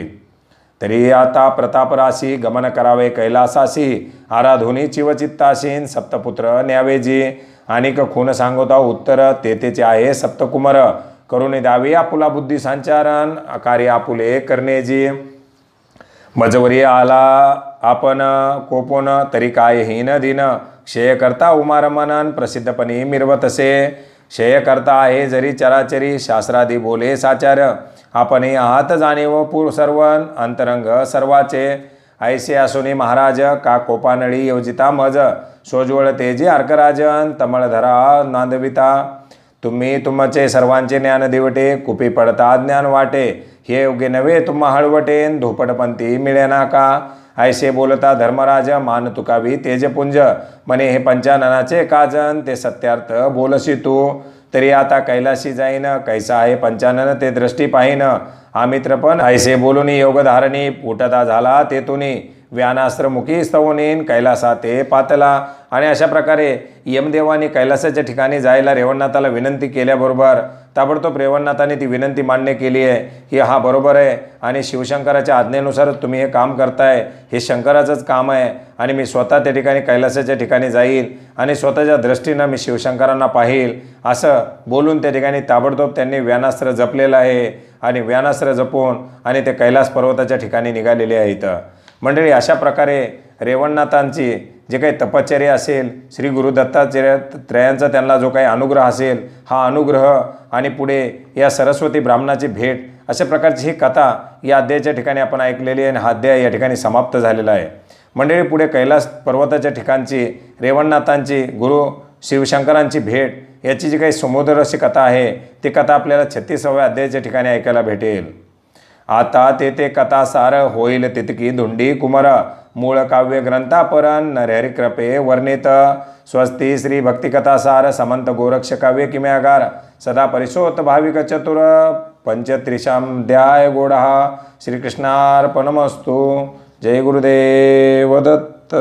तरी आता प्रतापराशी गमन करावे कैलासासी, आराधुनी चिवचित्तासीन सप्तपुत्र न्यावेजी. अनेक खून सांगोता उत्तर तेथेचे आहे सप्तकुमार, करुणी द्यावी आपुला बुद्धी संचारण कार्य आपुले करणेजी. मजवरी आला आपण कोपोन, तरी काय हीन दिन क्षय करता उमारमनन प्रसिद्धपणी मिरवतसे. क्षय करता आहे जरी चराचरी शास्त्रादी बोले साचार, आपण आहात जाणीव पूर सर्वन अंतरंग सर्वाचे. ऐसे असुनी महाराज का कोपानळी योजिता मज, सोज्वळ तेजी अर्कराजन तमळधरा नांदविता. तुम्ही तुमचे सर्वांचे ज्ञान दिवटे, कुपी पडता ज्ञान वाटे, हे योग्य नव्हे तुम्हा हळवटेन धोपटपंथी मिळेना का. ऐसे बोलता धर्मराज मान तुकावी तेजपुंज, म्हणे हे पंचाननाचे काजन ते सत्यार्थ बोलशी तू. तरी आता कैलाशी जाईन, कैसा आहे पंचानन ते दृष्टी पाहिन, हा मित्र पण ऐसे बोलूनी योगधारणी, फुटता झाला तेतुनी, व्यानास्त्र मुखी स्तवनीन कैलासा ते पातला. आणि अशा प्रकारे यमदेवाने कैलासाच्या ठिकाणी जायला रेवणनाथाला विनंती केल्याबरोबर ताबडतोब रेवणनाथाने ती विनंती मान्य केली आहे की हा बरोबर आहे आणि शिवशंकराच्या आज्ञेनुसारच तुम्ही हे काम करताय, हे शंकराचंच काम आहे आणि मी स्वतः त्या ठिकाणी कैलासाच्या ठिकाणी जाईल आणि स्वतःच्या दृष्टीनं मी शिवशंकरांना पाहील, असं बोलून त्या ठिकाणी ताबडतोब त्यांनी व्यानास्त्र जपलेलं आहे आणि व्यानास्त्र जपून आणि ते कैलास पर्वताच्या ठिकाणी निघालेले आहेत. मंडळी, अशा प्रकारे रेवणनाथांची जे काही तपश्चर्या असेल, श्री गुरु दत्तात्रेय त्रयांचा त्यांना जो काही अनुग्रह असेल, हा अनुग्रह आणि पुढे या सरस्वती ब्राह्मणाची भेट, अशा प्रकारची ही कथा या अध्यायाच्या ठिकाणी आपण ऐकलेली आहे आणि हा अध्याय या ठिकाणी समाप्त झालेला आहे. मंडळी, पुढे कैलास पर्वताच्या ठिकाणची रेवणनाथांची गुरु शिवशंकरांची भेट याची जी काही सुमधुर अशी कथा आहे, ती कथा आपल्याला 36व्या अध्यायाच्या ठिकाणी ऐकायला भेटेल. आता ते कथा सार होईल तितकी धुंडी कुमार, मूळ काव्य ग्रंथापरण नरहरी कृपे वर्णित. स्वस्ती श्री भक्तिकथा सार समंत गोरक्ष काव्य किम्यागार, सदा परिशोत भाविक चतुर, पंचत्रिशाध्याय गोडहा. श्रीकृष्णार्पणमस्तु. जय गुरुदेव दत्त.